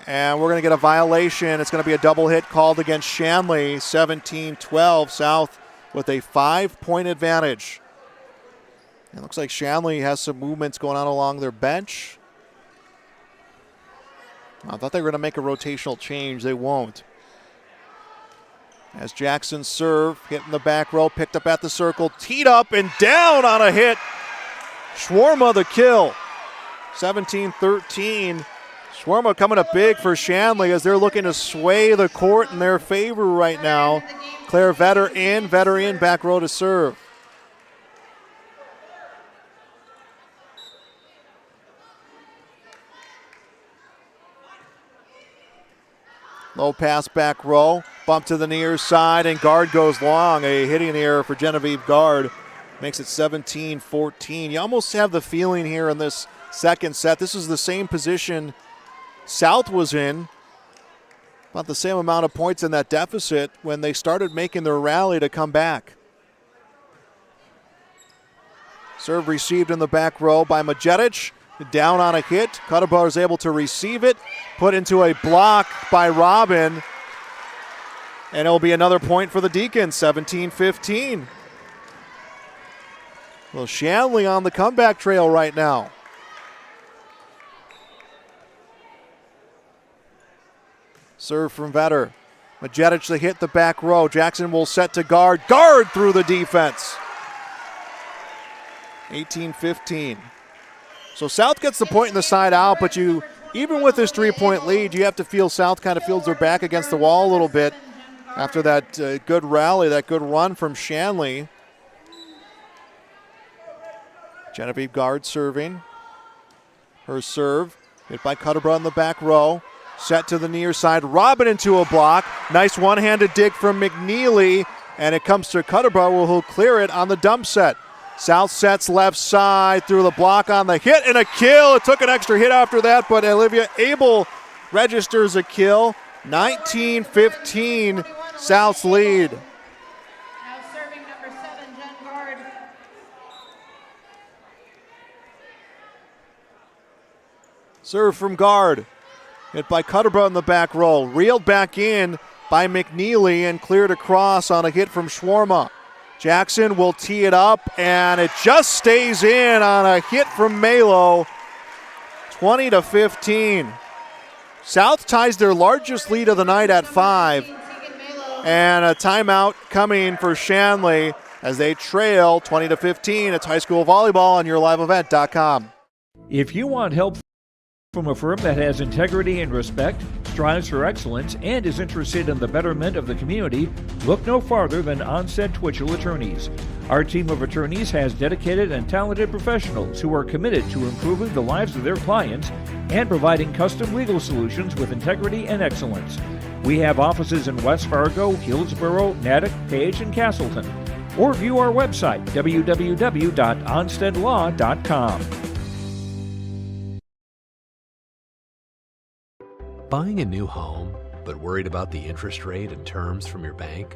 And we're going to get a violation. It's going to be a double hit called against Shanley. 17-12, South with a 5-point advantage. It looks like Shanley has some movements going on along their bench. I thought they were going to make a rotational change. They won't. As Jackson serve, hit in the back row, picked up at the circle, teed up and down on a hit. Schwarma the kill. 17-13. Schwarma coming up big for Shanley as they're looking to sway the court in their favor right now. Claire Vetter in, back row to serve. Low pass back row, bump to the near side, and Guard goes long. A hitting error for Genevieve Guard makes it 17-14. You almost have the feeling here in this second set. This is the same position South was in, about the same amount of points in that deficit when they started making their rally to come back. Serve received in the back row by Majetic. Down on a hit. Cutterbar is able to receive it. Put into a block by Robin. And it'll be another point for the Deacons, 17-15. Well, Shanley on the comeback trail right now. Serve from Vetter. Majetic to hit the back row. Jackson will set to Guard. Guard through the defense. 18-15. So South gets the point in the side out, but even with this 3-point lead, you have to feel South kind of feels their back against the wall a little bit after that good rally, that good run from Shanley. Genevieve Guard serving. Her serve, hit by Cutterborough in the back row. Set to the near side, Robin into a block. Nice one-handed dig from McNeely, and it comes to Cutterborough, who'll clear it on the dump set. South sets left side through the block on the hit and a kill. It took an extra hit after that, but Olivia Abel registers a kill. 19-15, South's lead. Now serving number 7, Jen Guard. Serve from Guard. Hit by Cutterborough in the back row. Reeled back in by McNeely and cleared across on a hit from Schwarma. Jackson will tee it up, and it just stays in on a hit from Malo. 20-15. South ties their largest lead of the night at 5. And a timeout coming for Shanley as they trail 20-15. It's high school volleyball on YourLiveEvent.com. If you want help from a firm that has integrity and respect, strives for excellence, and is interested in the betterment of the community, look no farther than Onstead Twitchell Attorneys. Our team of attorneys has dedicated and talented professionals who are committed to improving the lives of their clients and providing custom legal solutions with integrity and excellence. We have offices in West Fargo, Hillsborough, Natick, Page, and Castleton. Or view our website, www.onsteadlaw.com. Buying a new home, but worried about the interest rate and terms from your bank?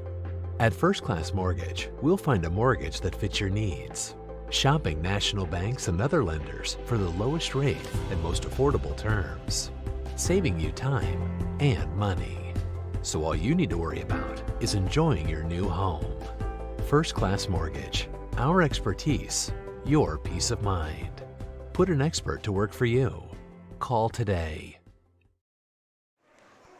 At First Class Mortgage, we'll find a mortgage that fits your needs. Shopping national banks and other lenders for the lowest rate and most affordable terms. Saving you time and money. So all you need to worry about is enjoying your new home. First Class Mortgage. Our expertise, your peace of mind. Put an expert to work for you. Call today.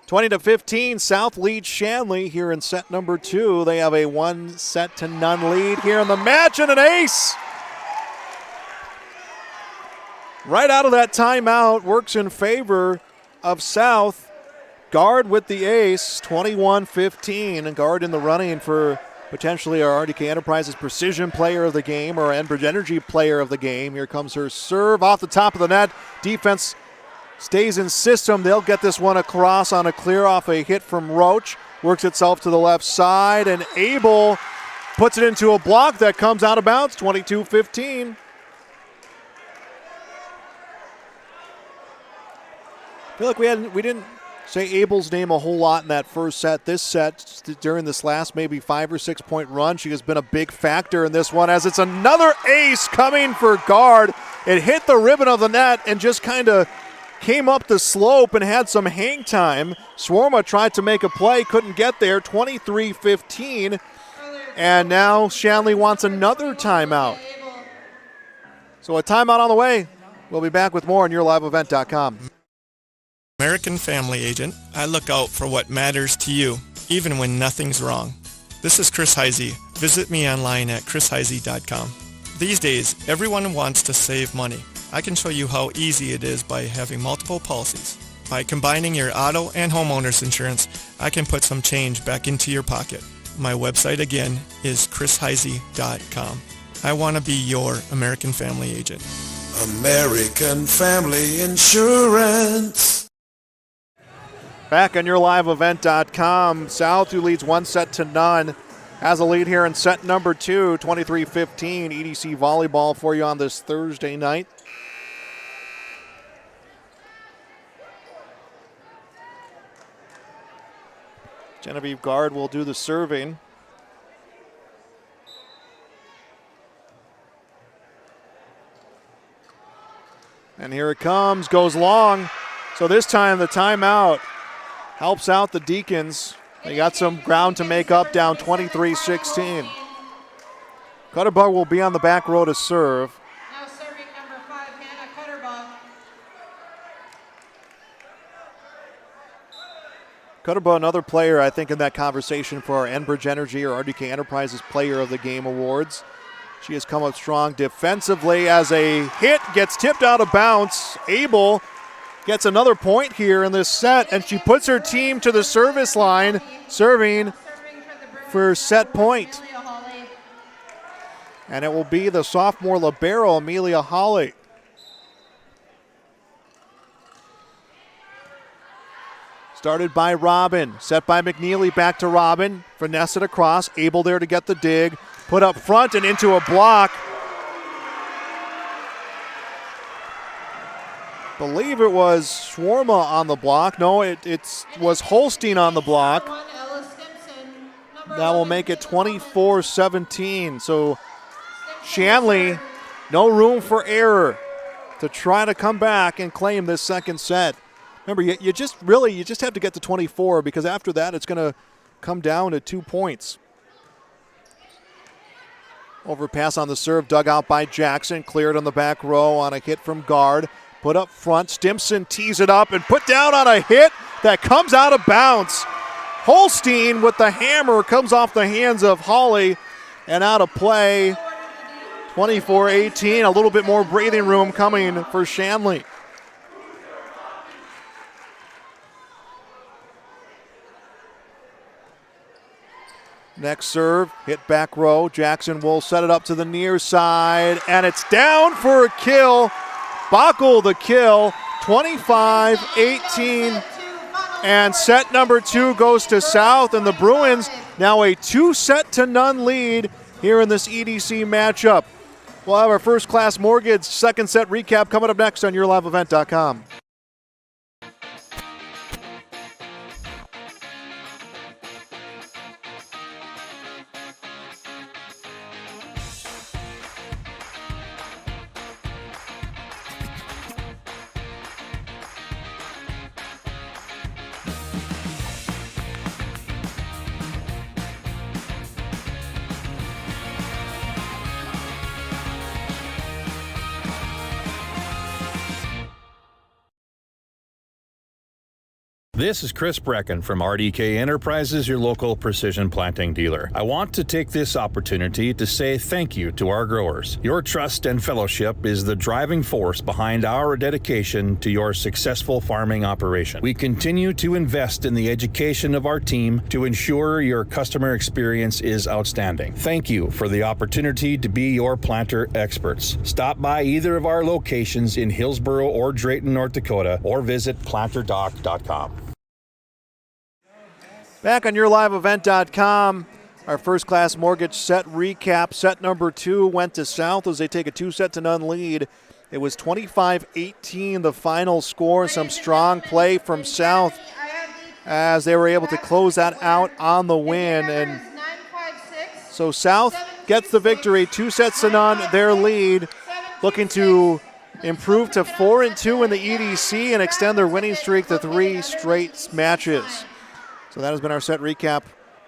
20-15, South leads Shanley here in set number 2. They have a 1-0 lead here in the match, and an ace. Right out of that timeout, works in favor of South. Guard with the ace, 21-15, and Guard in the running for potentially our RDK Enterprises Precision Player of the Game or Enbridge Energy Player of the Game. Here comes her serve off the top of the net. Defense stays in system. They'll get this one across on a clear off a hit from Roach. Works itself to the left side, and Abel puts it into a block that comes out of bounds, 22-15. I feel like we didn't say Abel's name a whole lot in that first set. This set, during this last maybe 5 or 6 point run, she has been a big factor in this one as it's another ace coming for Guard. It hit the ribbon of the net and just kind of came up the slope and had some hang time. Swarma tried to make a play, couldn't get there, 23-15. And now Shanley wants another timeout. So a timeout on the way. We'll be back with more on YourLiveEvent.com. American Family Agent, I look out for what matters to you, even when nothing's wrong. This is Chris Heisey. Visit me online at chrisheisey.com. These days, everyone wants to save money. I can show you how easy it is by having multiple policies. By combining your auto and homeowner's insurance, I can put some change back into your pocket. My website again is chrisheisey.com. I want to be your American Family Agent. American Family Insurance. Back on YourLiveEvent.com. South, who leads 1-0, has a lead here in set number 2, 23-15. EDC Volleyball for you on this Thursday night. Genevieve Guard will do the serving. And here it comes, goes long. So this time the timeout helps out the Deacons. They got some ground to make up, down 23-16. Cutterborough will be on the back row to serve. Now serving number 5, Hannah Cutterborough. Cutterborough, another player, I think, in that conversation for our Enbridge Energy or RDK Enterprises Player of the Game awards. She has come up strong defensively as a hit gets tipped out of bounds. Abel gets another point here in this set, and she puts her team to the service line, serving for set point. And it will be the sophomore libero, Amelia Hawley. Started by Robin, set by McNeely, back to Robin. Finesse it across, able there to get the dig. Put up front and into a block. Believe it was Schwarma on the block. No, it was Holstein on the block. That will make it 24-17. So Shanley, no room for error to try to come back and claim this second set. Remember, you just have to get to 24 because after that it's going to come down to 2 points. Overpass on the serve, dug out by Jackson, cleared on the back row on a hit from guard. Put up front, Stimson tees it up and put down on a hit that comes out of bounds. Holstein with the hammer comes off the hands of Hawley and out of play. 24-18, a little bit more breathing room coming for Shanley. Next serve, hit back row. Jackson will set it up to the near side, and it's down for a kill. Bockel the kill, 25-18. And set number 2 goes to South, and the Bruins now a 2-0 lead here in this EDC matchup. We'll have our First Class Mortgage second set recap coming up next on YourLiveEvent.com. This is Chris Brecken from RDK Enterprises, your local precision planting dealer. I want to take this opportunity to say thank you to our growers. Your trust and fellowship is the driving force behind our dedication to your successful farming operation. We continue to invest in the education of our team to ensure your customer experience is outstanding. Thank you for the opportunity to be your planter experts. Stop by either of our locations in Hillsboro or Drayton, North Dakota, or visit planterdoc.com. Back on YourLiveEvent.com, our First Class Mortgage set recap. Set number 2 went to South as they take a 2-0 lead. It was 25-18 the final score. Some strong play from South as they were able to close that out on the win. And so South gets the victory, 2-0, their lead, looking to improve to 4-2 in the EDC and extend their winning streak to 3 straight matches. So that has been our set recap,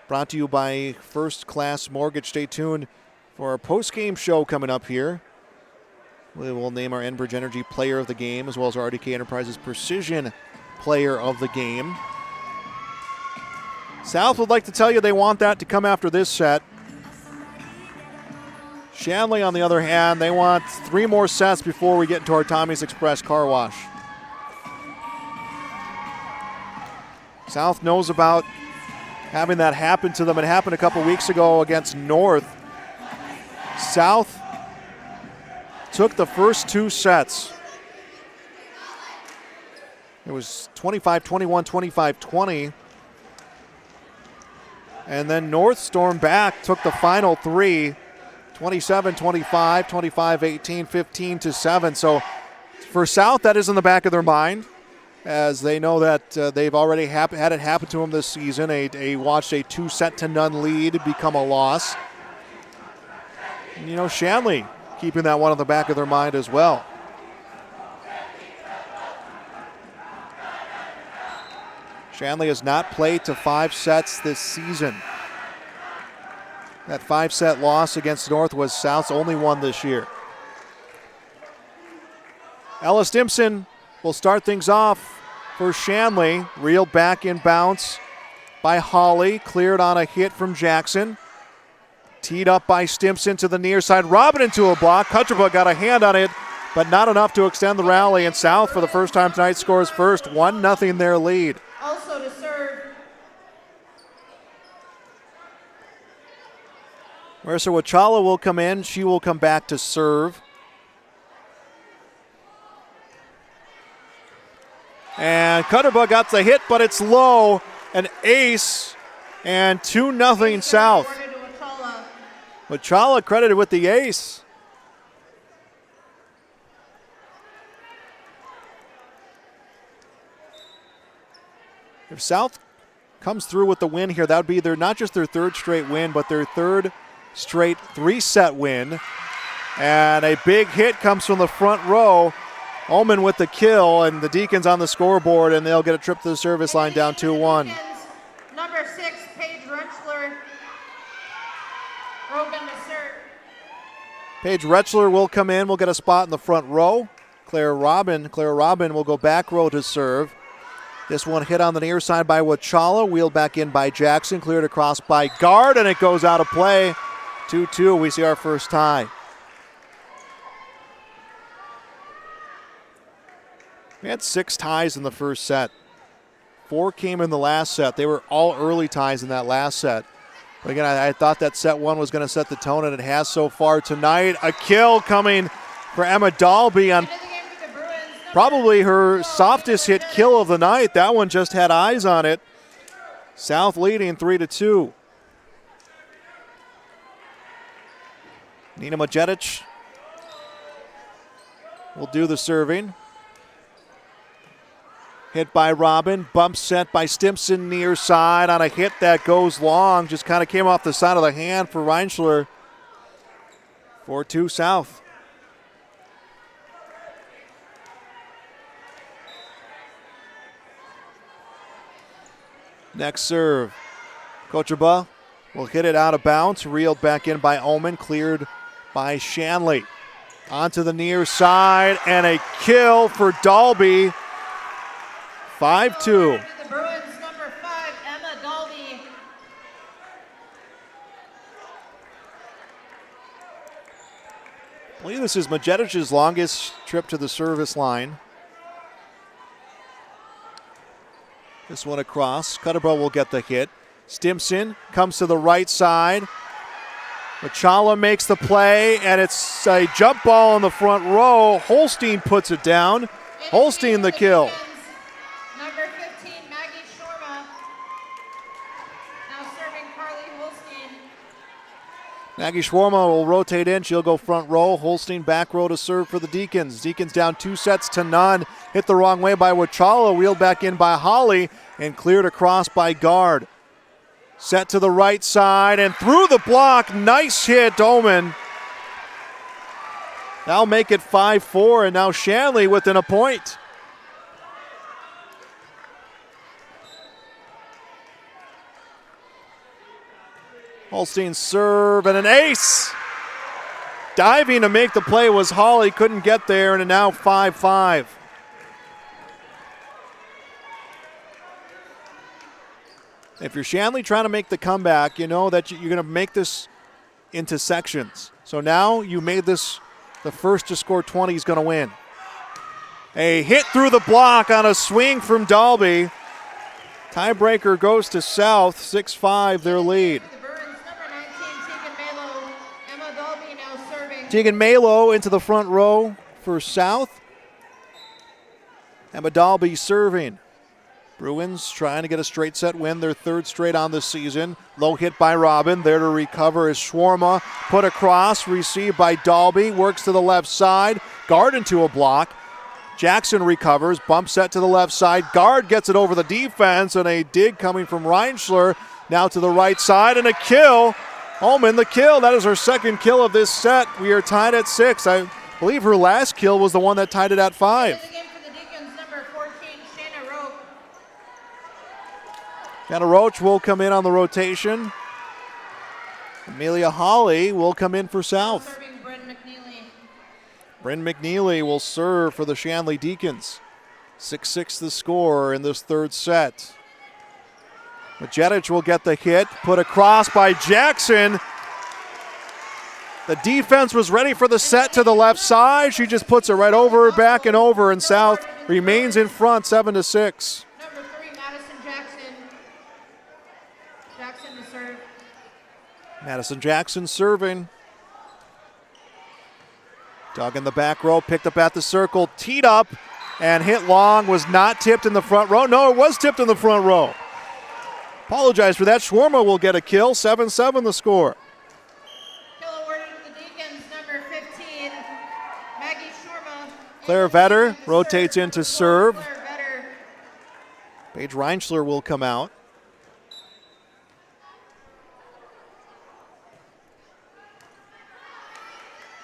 brought to you by First Class Mortgage. Stay tuned for our post-game show coming up here. We will name our Enbridge Energy Player of the Game, as well as our RDK Enterprises Precision Player of the Game. South would like to tell you they want that to come after this set. Shanley, on the other hand, they want 3 more sets before we get into our Tommy's Express car wash. South knows about having that happen to them. It happened a couple weeks ago against North. South took the first 2 sets. It was 25-21, 25-20. And then North stormed back, took the final 3, 27-25, 25-18, 15-7. So for South, that is in the back of their mind, as they know that they've already had it happen to them this season. Watched a 2-0 lead become a loss. And, you know, Shanley keeping that one on the back of their mind as well. Shanley has not played to 5 sets this season. That 5-set loss against North was South's only one this year. Ella Stimson will start things off for Shanley. Reeled back in bounce by Hawley. Cleared on a hit from Jackson. Teed up by Stimson to the near side. Robin into a block. Kutrba got a hand on it, but not enough to extend the rally. And South, for the first time tonight, scores first. 1-0 their lead. Also to serve. Marissa Wachala will come in. She will come back to serve. And Cutterbug got the hit, but it's low. An ace, and 2-0 South. Wachala credited with the ace. If South comes through with the win here, that would be not just their third straight win, but their third straight 3-set win. And a big hit comes from the front row. Ullman with the kill, and the Deacons on the scoreboard, and they'll get a trip to the service line down 2-1. Number 6, Paige Rentschler. Robin to serve. Paige Rentschler will come in. We'll get a spot in the front row. Claire Robin will go back row to serve. This one hit on the near side by Wachala, wheeled back in by Jackson, cleared across by Guard, and it goes out of play. 2-2, we see our first tie. We had 6 ties in the first set. 4 came in the last set. They were all early ties in that last set. But again, I thought that set 1 was going to set the tone, and it has so far tonight. A kill coming for Emma Dalby on probably her softest hit kill of the night. That one just had eyes on it. South leading 3-2. Nina Majetic will do the serving. Hit by Robin, bump set by Stimson near side on a hit that goes long. Just kind of came off the side of the hand for Reinschler. 4-2 South. Next serve. Kochaba will hit it out of bounds. Reeled back in by Ullman, cleared by Shanley. Onto the near side, and a kill for Dalby. 5-2. The Bruins, number 5, Emma Dalby. I believe this is Majetic's longest trip to the service line. This one across. Cutterbell will get the hit. Stimson comes to the right side. Wachala makes the play, and it's a jump ball in the front row. Holstein puts it down. Holstein the kill. Number 15, Maggie Shorma. Now serving Carly Holstein. Maggie Schwarma will rotate in. She'll go front row. Holstein back row to serve for the Deacons. Deacons down 2-0. Hit the wrong way by Wachala. Wheeled back in by Holly and cleared across by Guard. Set to the right side and through the block. Nice hit, Ullman. That'll make it 5-4, and now Shanley within a point. Holstein serve and an ace. Diving to make the play was Holly, couldn't get there, and now 5-5. If you're Shanley trying to make the comeback, you know that you're going to make this into sections. So now you made this, the first to score 20 is going to win. A hit through the block on a swing from Dalby. Tiebreaker goes to South, 6-5 their lead. Tegan Malo into the front row for South. Emma Dalby serving. Bruins trying to get a straight set win, their third straight on the season. Low hit by Robin. There to recover is Schwarma. Put across, received by Dalby. Works to the left side. Guard into a block. Jackson recovers. Bump set to the left side. Guard gets it over the defense, and a dig coming from Reinschler. Now to the right side, and a kill. Ullman the kill. That is her second kill of this set. We are tied at 6. I believe her last kill was the one that tied it at 5. Shanna Roach will come in on the rotation. Amelia Holly will come in for South. Bryn McNeely will serve for the Shanley Deacons. 6-6 the score in this third set. Majetic will get the hit, put across by Jackson. The defense was ready for the set to the left side. She just puts it right over her back and over, and South remains in front 7-6. Number 3, Madison Jackson. Jackson to serve. Madison Jackson serving. Dug in the back row, picked up at the circle, teed up, and hit long. Was not tipped in the front row. No, it was tipped in the front row. Apologize for that. Schwarma will get a kill. 7-7 the score. Kill awarded to the Deacons, number 15, Maggie Schwarma. Claire Vetter rotates in to serve. Paige Reinschler will come out.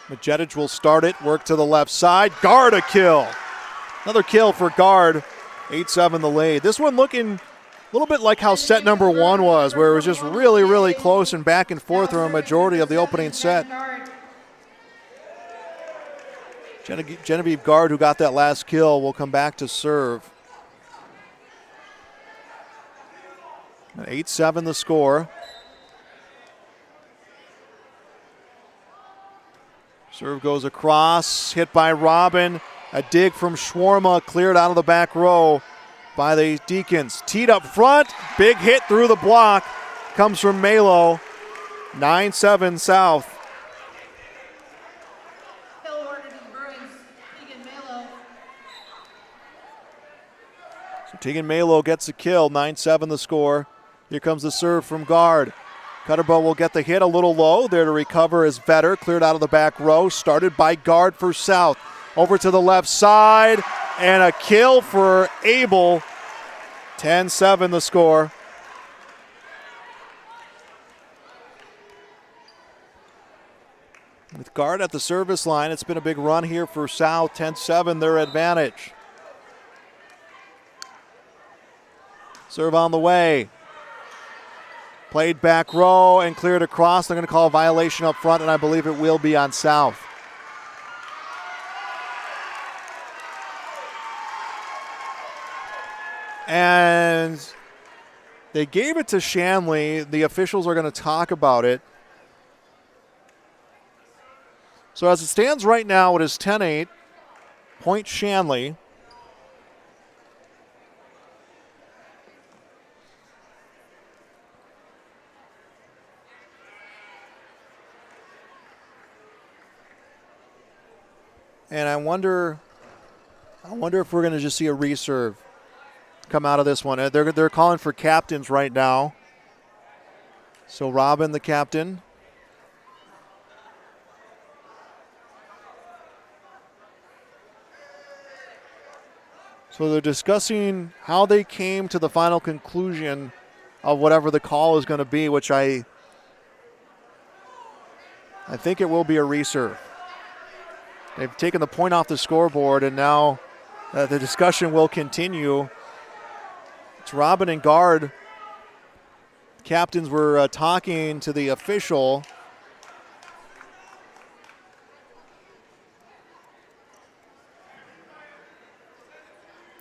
Majetic will start it, work to the left side. Guard a kill. Another kill for Guard. 8-7 the lead. This one looking a little bit like how set number one was, where it was just really, really close and back and forth for a majority of the opening set. Genevieve Guard, who got that last kill, will come back to serve. 8-7 the score. Serve goes across, hit by Robin. A dig from Schwarma, cleared out of the back row by the Deacons. Teed up front, big hit through the block. Comes from Malo. 9-7 South. Kill awarded to the Bruins, Tegan Malo. So Tegan Malo gets a kill. 9-7 the score. Here comes the serve from Guard. Cutterbo will get the hit a little low. There to recover is Vetter. Cleared out of the back row. Started by Guard for South. Over to the left side. And a kill for Abel. 10-7 the score. With Guard at the service line, it's been a big run here for South. 10-7 their advantage. Serve on the way. Played back row and cleared across. They're going to call a violation up front, and I believe it will be on South. And they gave it to Shanley. The officials are going to talk about it. So as it stands right now, it is 10-8. Point Shanley. And I wonder if we're going to just see a reserve come out of this one. They're calling for captains right now. So Robin, the captain. So they're discussing how they came to the final conclusion of whatever the call is going to be, which I think it will be a reserve. They've taken the point off the scoreboard, and now the discussion will continue. It's Robin and Guard. Captains were talking to the official.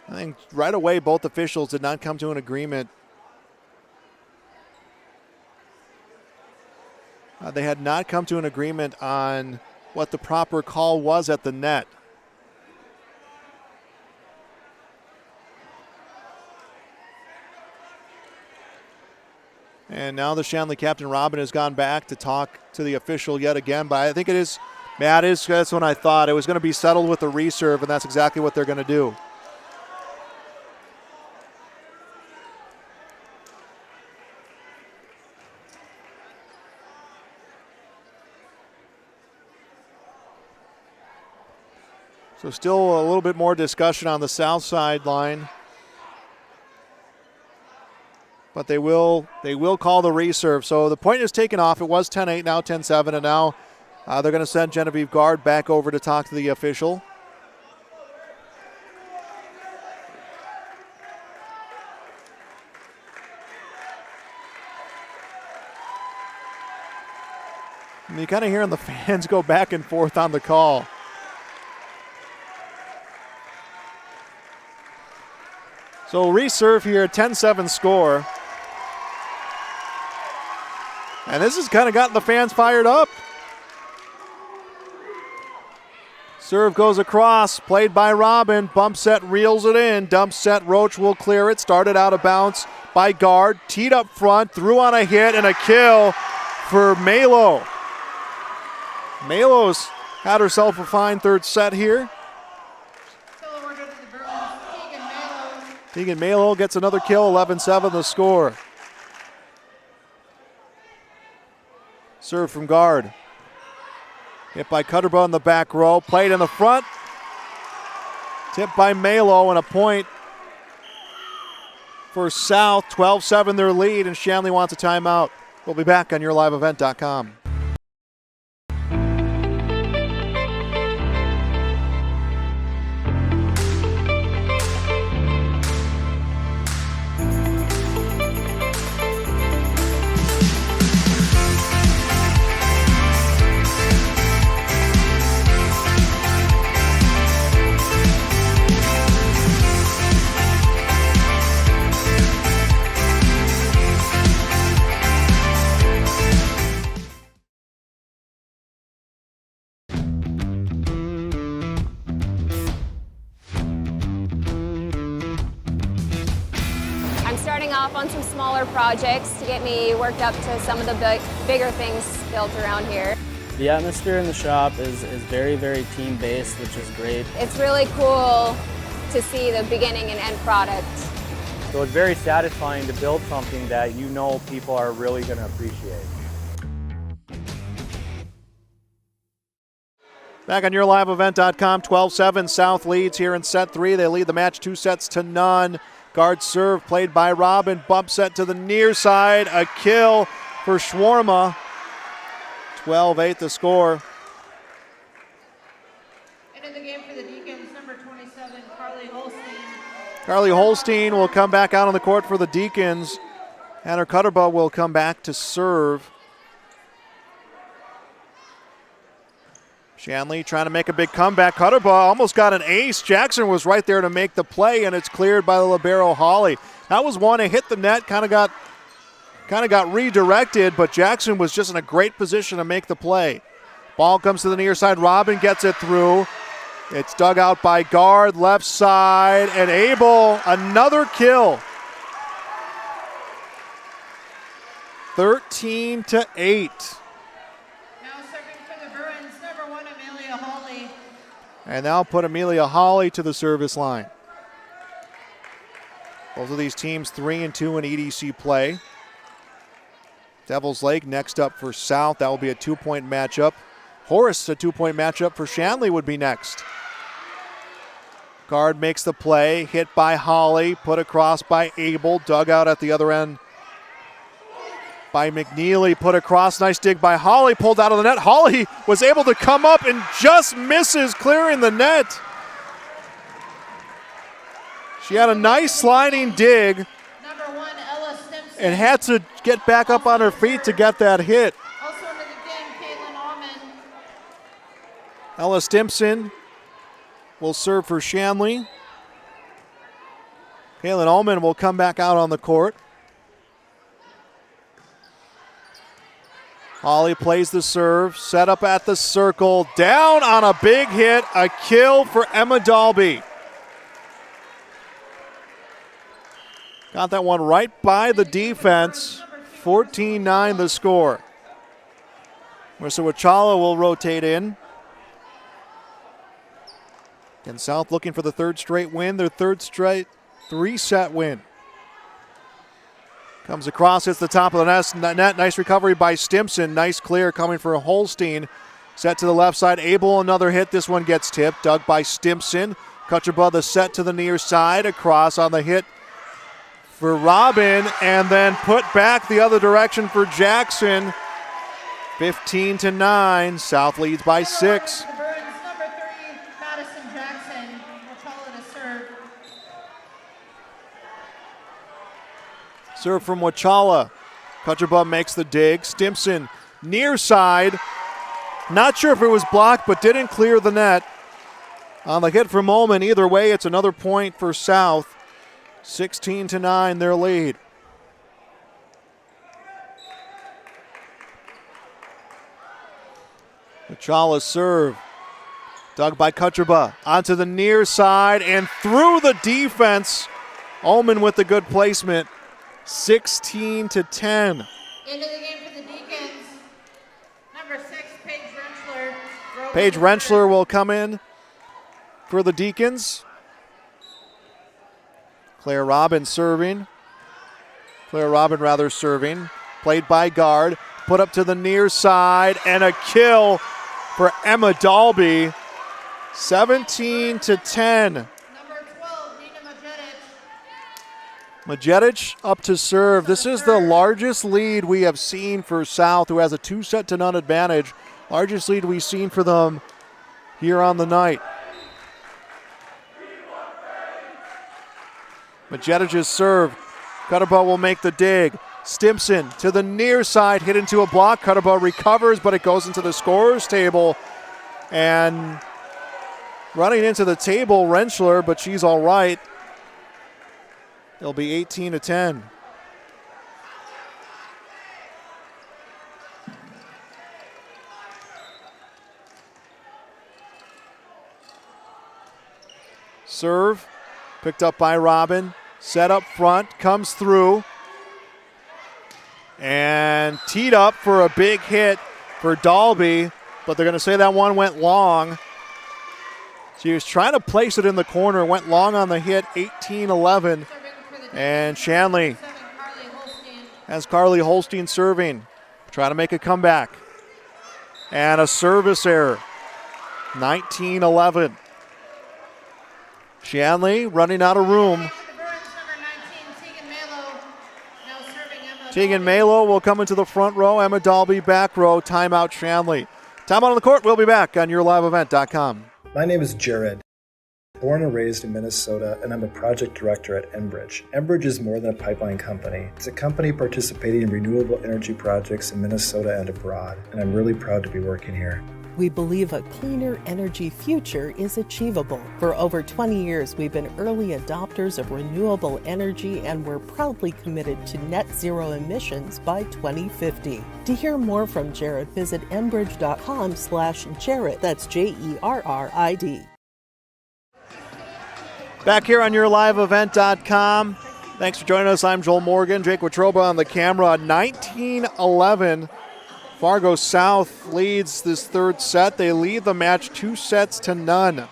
I think right away both officials did not come to an agreement. They had not come to an agreement on what the proper call was at the net. And now the Shanley captain, Robin, has gone back to talk to the official yet again. But I think it is, that's when I thought it was going to be settled with a reserve, and that's exactly what they're going to do. So still a little bit more discussion on the south sideline. But they will call the reserve. So the point is taken off. It was 10-8, now 10-7, and now they're going to send Genevieve Guard back over to talk to the official. And you kind of hearing the fans go back and forth on the call. So reserve here, 10-7 score. And this has kind of gotten the fans fired up. Serve goes across, played by Robin. Bump set reels it in. Dump set, Roach will clear it. Started out of bounds by Guard. Teed up front, threw on a hit and a kill for Malo. Malo's had herself a fine third set here. Tegan Malo gets another kill, 11-7 the score. Serve from guard. Hit by Cutterba in the back row. Played in the front. Tipped by Malo, and a point for South. 12-7 their lead, and Shanley wants a timeout. We'll be back on YourLiveEvent.com. Off on some smaller projects to get me worked up to some of the bigger things built around here. The atmosphere in the shop is very, very team-based, which is great. It's really cool to see the beginning and end product. So it's very satisfying to build something that you know people are really going to appreciate. Back on YourLiveEvent.com, 12-7, South leads here in set 3. They lead the match 2-0. Guard serve played by Robin. Bump set to the near side. A kill for Schwarma. 12-8 the score. Into the game for the Deacons, number 27, Carly Holstein. Carly Holstein will come back out on the court for the Deacons. Hannah Cutterba will come back to serve. Shanley trying to make a big comeback. Cutterba almost got an ace. Jackson was right there to make the play, and it's cleared by the libero Holly. That was one that hit the net, kind of got redirected, but Jackson was just in a great position to make the play. Ball comes to the near side. Robin gets it through. It's dug out by guard, left side, and Abel, another kill. 13-8. And now put Amelia Holly to the service line. Both of these teams 3-2 in EDC play. Devil's Lake next up for South. That will be a 2-point matchup. Horace, a 2-point matchup for Shanley, would be next. Guard makes the play. Hit by Holly. Put across by Abel. Dug out at the other end by McNeely, put across, nice dig by Holly, pulled out of the net. Holly was able to come up and just misses clearing the net. She had a nice sliding dig and had to get back up on her feet to get that hit. Also into the game, Caitlin Allman. Ella Stimpson will serve for Shanley. Caitlin Allman will come back out on the court. Holly plays the serve, set up at the circle, down on a big hit, a kill for Emma Dalby. Got that one right by the defense, 14-9 the score. Marissa Wachala will rotate in. And South looking for the third straight win, their third straight 3-set win. Comes across, hits the top of the net. Nice recovery by Stimpson. Nice clear coming for Holstein. Set to the left side. Abel, another hit. This one gets tipped. Dug by Stimpson. Kutcherba the set to the near side. Across on the hit for Robin. And then put back the other direction for Jackson. 15-9. South leads by 6. The Bruins, number 3, Madison Jackson. Wachala to serve. Serve from Wachala. Kutcherba makes the dig. Stimpson near side. Not sure if it was blocked, but didn't clear the net. On the hit from Ullman, either way, it's another point for South. 16-9, their lead. Wachala's serve. Dug by Kutcherba. Onto the near side and through the defense. Ullman with the good placement. 16-10. Into the game for the Deacons, Paige Rentschler will come in for the Deacons. Claire Robin serving. Played by guard. Put up to the near side, and a kill for Emma Dalby. 17-10. Majetic up to serve. This is the largest lead we have seen for South, who has a 2-0 advantage. Largest lead we've seen for them here on the night. Majetic's serve. Cuttabo will make the dig. Stimson to the near side, hit into a block. Cuttabo recovers, but it goes into the scorer's table. And running into the table, Rentschler, but she's all right. It'll be 18-10. Serve, picked up by Robin. Set up front, comes through. And teed up for a big hit for Dalby, but they're going to say that one went long. She was trying to place it in the corner, went long on the hit, 18-11. And Shanley has Carly Holstein serving, trying to make a comeback. And a service error, 19-11. Shanley running out of room. Tegan Malo will come into the front row. Emma Dalby back row. Timeout Shanley. Timeout on the court. We'll be back on YourLiveEvent.com. My name is Jared. Born and raised in Minnesota, and I'm a project director at Enbridge. Enbridge is more than a pipeline company. It's a company participating in renewable energy projects in Minnesota and abroad, and I'm really proud to be working here. We believe a cleaner energy future is achievable. For over 20 years, we've been early adopters of renewable energy, and we're proudly committed to net zero emissions by 2050. To hear more from Jared, visit enbridge.com/Jared. That's Jerrid. Back here on YourLiveEvent.com. Thanks for joining us. I'm Joel Morgan. Jake Watroba on the camera. 19-11. Fargo South leads this third set. They lead the match 2-0.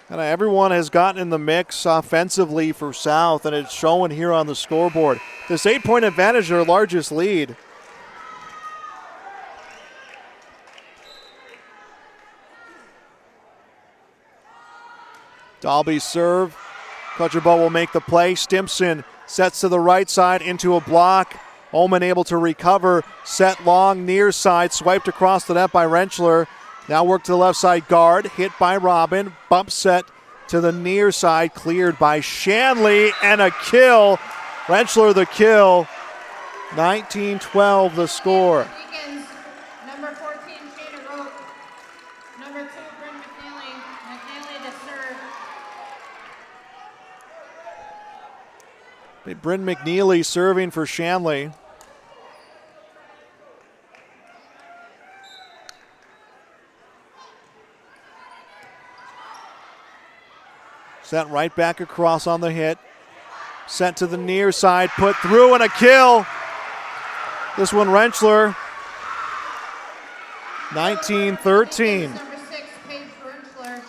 And everyone has gotten in the mix offensively for South, and it's showing here on the scoreboard. This 8-point advantage, their largest lead. Dalby serve. Kutcherbo will make the play. Stimson sets to the right side into a block. Ullman able to recover. Set long near side. Swiped across the net by Rentschler. Now work to the left side guard. Hit by Robin. Bump set to the near side. Cleared by Shanley. And a kill. Rentschler the kill. 19-12 the score. Number 14, Shayna Rope. Number 2, Bryn McNeely. McNeely to serve. Bryn McNeely serving for Shanley. Set right back across on the hit. Sent to the near side, put through, and a kill. This one Rentschler. 19-13. Number 6, Paige Rentschler.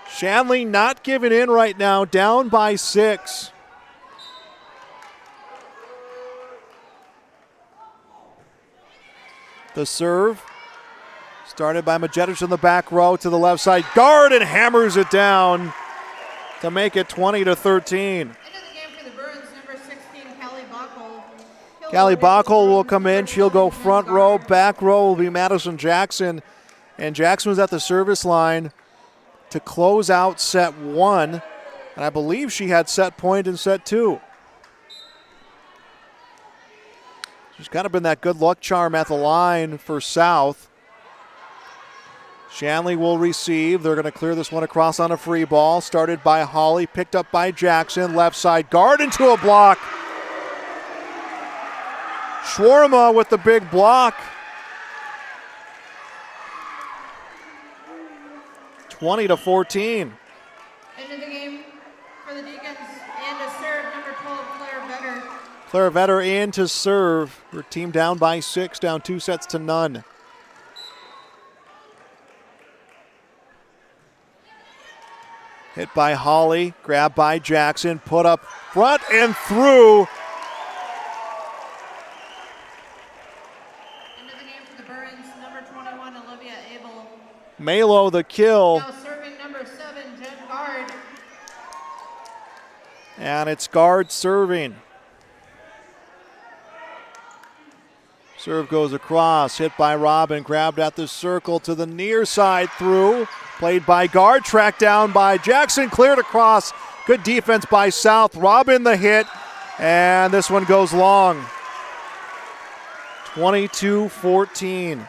Shanley not giving in right now, down by 6. The serve started by Majetic in the back row to the left side. Guard and hammers it down to make it 20-13. Callie Bockel will come in. She'll go front row. Back row will be Madison Jackson. And Jackson was at the service line to close out set 1. And I believe she had set point in set 2. She's kind of been that good luck charm at the line for South. Shanley will receive. They're going to clear this one across on a free ball. Started by Holly, picked up by Jackson. Left side guard into a block. Schwarma with the big block. 20-14. Into the game for the Deacons and to serve number 12, Claire Better. Claravetter in to serve. Her team down by 6, down 2-0. Hit by Holly, grabbed by Jackson, put up front and through. Into the game for the Bruins, number 21, Olivia Abel. Malo the kill. Now serving number 7, Jen Guard. And it's Guard serving. Serve goes across, hit by Robin, grabbed at the circle to the near side through. Played by Guard, tracked down by Jackson, cleared across. Good defense by South. Robin the hit, and this one goes long. 22-14.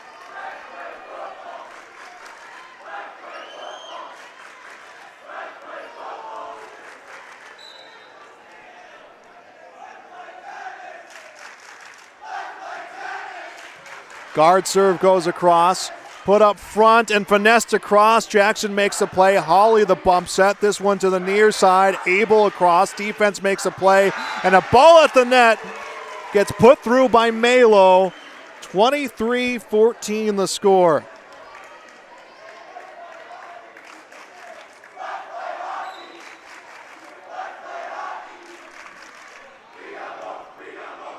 Guard serve goes across, put up front and finessed across. Jackson makes a play. Holly the bump set. This one to the near side. Abel across. Defense makes a play. And a ball at the net gets put through by Malo. 23-14 the score.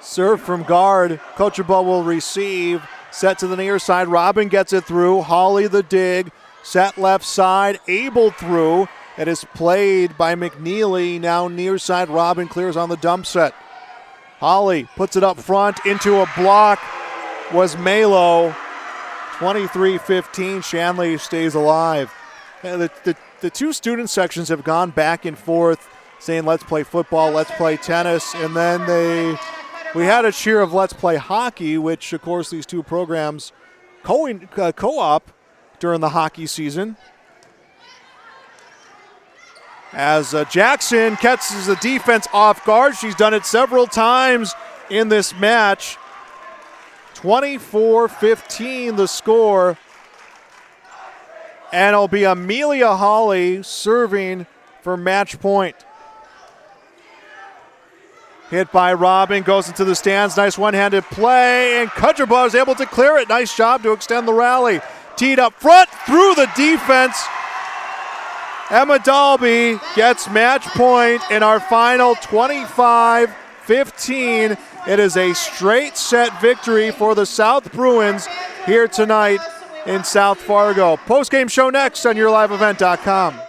Serve from Guard. Kocheba will receive. Set to the near side. Robin gets it through. Holly the dig. Set left side. Abel through. It is played by McNeely. Now near side. Robin clears on the dump set. Holly puts it up front into a block. Was Malo. 23-15. Shanley stays alive. The two student sections have gone back and forth saying let's play football, let's play tennis, and then we had a cheer of let's play hockey, which of course these two programs co-op during the hockey season. As Jackson catches the defense off guard. She's done it several times in this match. 24-15 the score. And it'll be Amelia Holly serving for match point. Hit by Robin, goes into the stands. Nice one-handed play, and Kudreba is able to clear it. Nice job to extend the rally. Teed up front, through the defense. Emma Dalby gets match point in our final 25-15. It is a straight set victory for the South Bruins here tonight in South Fargo. Post-game show next on YourLiveEvent.com.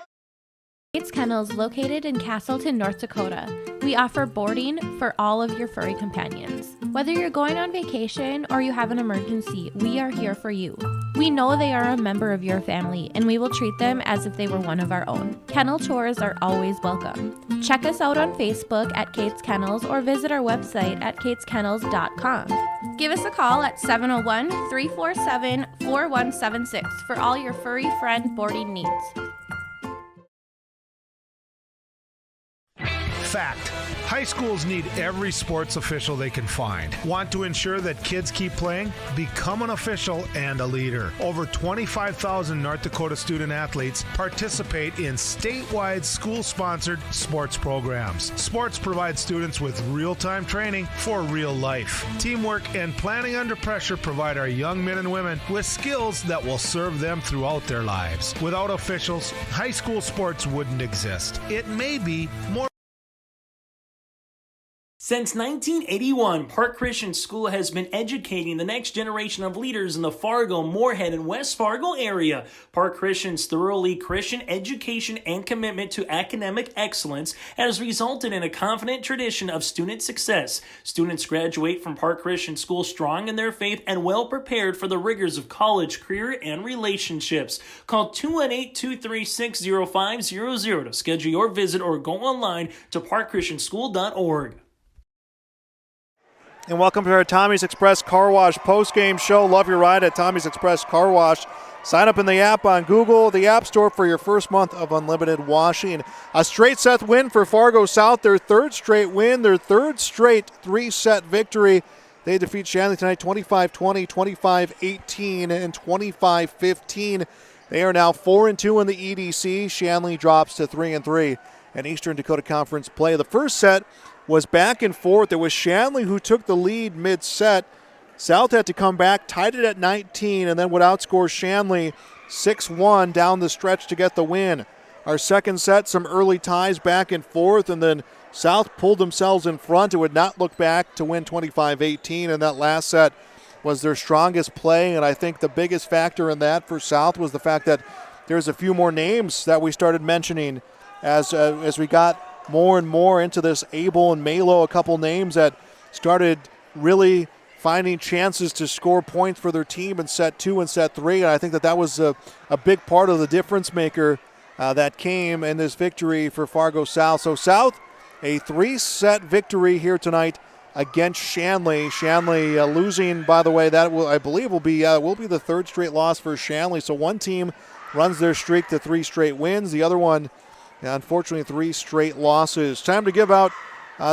Kate's Kennels, located in Castleton, North Dakota. We offer boarding for all of your furry companions. Whether you're going on vacation or you have an emergency, we are here for you. We know they are a member of your family, and we will treat them as if they were one of our own. Kennel tours are always welcome. Check us out on Facebook at Kate's Kennels or visit our website at kateskennels.com. Give us a call at 701-347-4176 for all your furry friend boarding needs. Fact. High schools need every sports official they can find. Want to ensure that kids keep playing? Become an official and a leader. Over 25,000 North Dakota student athletes participate in statewide school-sponsored sports programs. Sports provide students with real-time training for real life. Teamwork and planning under pressure provide our young men and women with skills that will serve them throughout their lives. Without officials, high school sports wouldn't exist. It may be more. Since 1981, Park Christian School has been educating the next generation of leaders in the Fargo, Moorhead, and West Fargo area. Park Christian's thoroughly Christian education and commitment to academic excellence has resulted in a confident tradition of student success. Students graduate from Park Christian School strong in their faith and well prepared for the rigors of college, career, and relationships. Call 218-236-0500 to schedule your visit or go online to parkchristianschool.org. And welcome to our Tommy's Express Car Wash post-game show. Love your ride at Tommy's Express Car Wash. Sign up in the app on Google, the App Store, for your first month of unlimited washing. A straight set win for Fargo South, their third straight win, their third straight three-set victory. They defeat Shanley tonight 25-20, 25-18, and 25-15. They are now 4-2 in the EDC. Shanley drops to 3-3 in Eastern Dakota Conference play. The first set was back and forth. It was Shanley who took the lead mid-set. South had to come back, tied it at 19, and then would outscore Shanley 6-1 down the stretch to get the win. Our second set, some early ties back and forth, and then South pulled themselves in front. It would not look back to win 25-18, and that last set was their strongest play, and I think the biggest factor in that for South was the fact that there's a few more names that we started mentioning as we got more and more into this. Abel and Malo, a couple names that started really finding chances to score points for their team in set 2 and set 3, and I think that was a big part of the difference maker that came in this victory for Fargo South. So South, a 3-set victory here tonight against Shanley. Shanley losing, by the way, that I believe will be the third straight loss for Shanley. So one team runs their streak to 3 straight wins. The other one, unfortunately, 3 straight losses. Time to give out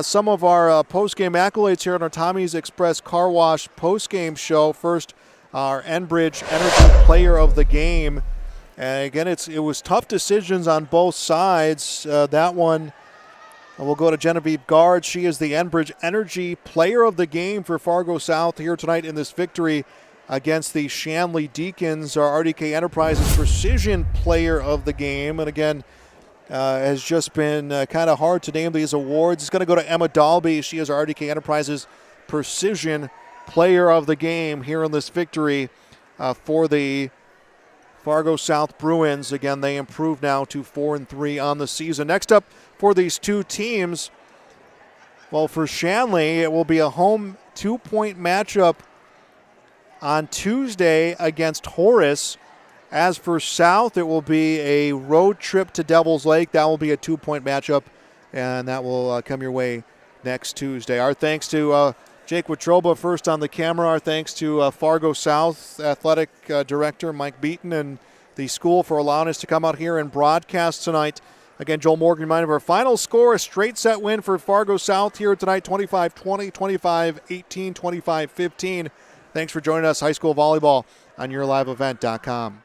some of our post-game accolades here on our Tommy's Express Car Wash post-game show. First, our Enbridge Energy Player of the Game. And again, it was tough decisions on both sides. That one, we'll go to Genevieve Gard. She is the Enbridge Energy Player of the Game for Fargo South here tonight in this victory against the Shanley Deacons. Our RDK Enterprises Precision Player of the Game. And again, has just been kind of hard to name these awards. It's going to go to Emma Dalby. She is our RDK Enterprises Precision Player of the Game here in this victory for the Fargo South Bruins. Again, they improved now to 4-3 on the season. Next up for these two teams, well, for Shanley, it will be a home 2-point matchup on Tuesday against Horace. As for South, it will be a road trip to Devil's Lake. That will be a 2-point matchup, and that will come your way next Tuesday. Our thanks to Jake Watroba first on the camera. Our thanks to Fargo South Athletic Director Mike Beaton and the school for allowing us to come out here and broadcast tonight. Again, Joel Morgan reminded of our final score, a straight set win for Fargo South here tonight, 25-20, 25-18, 25-15. Thanks for joining us, high school volleyball, on YourLiveEvent.com.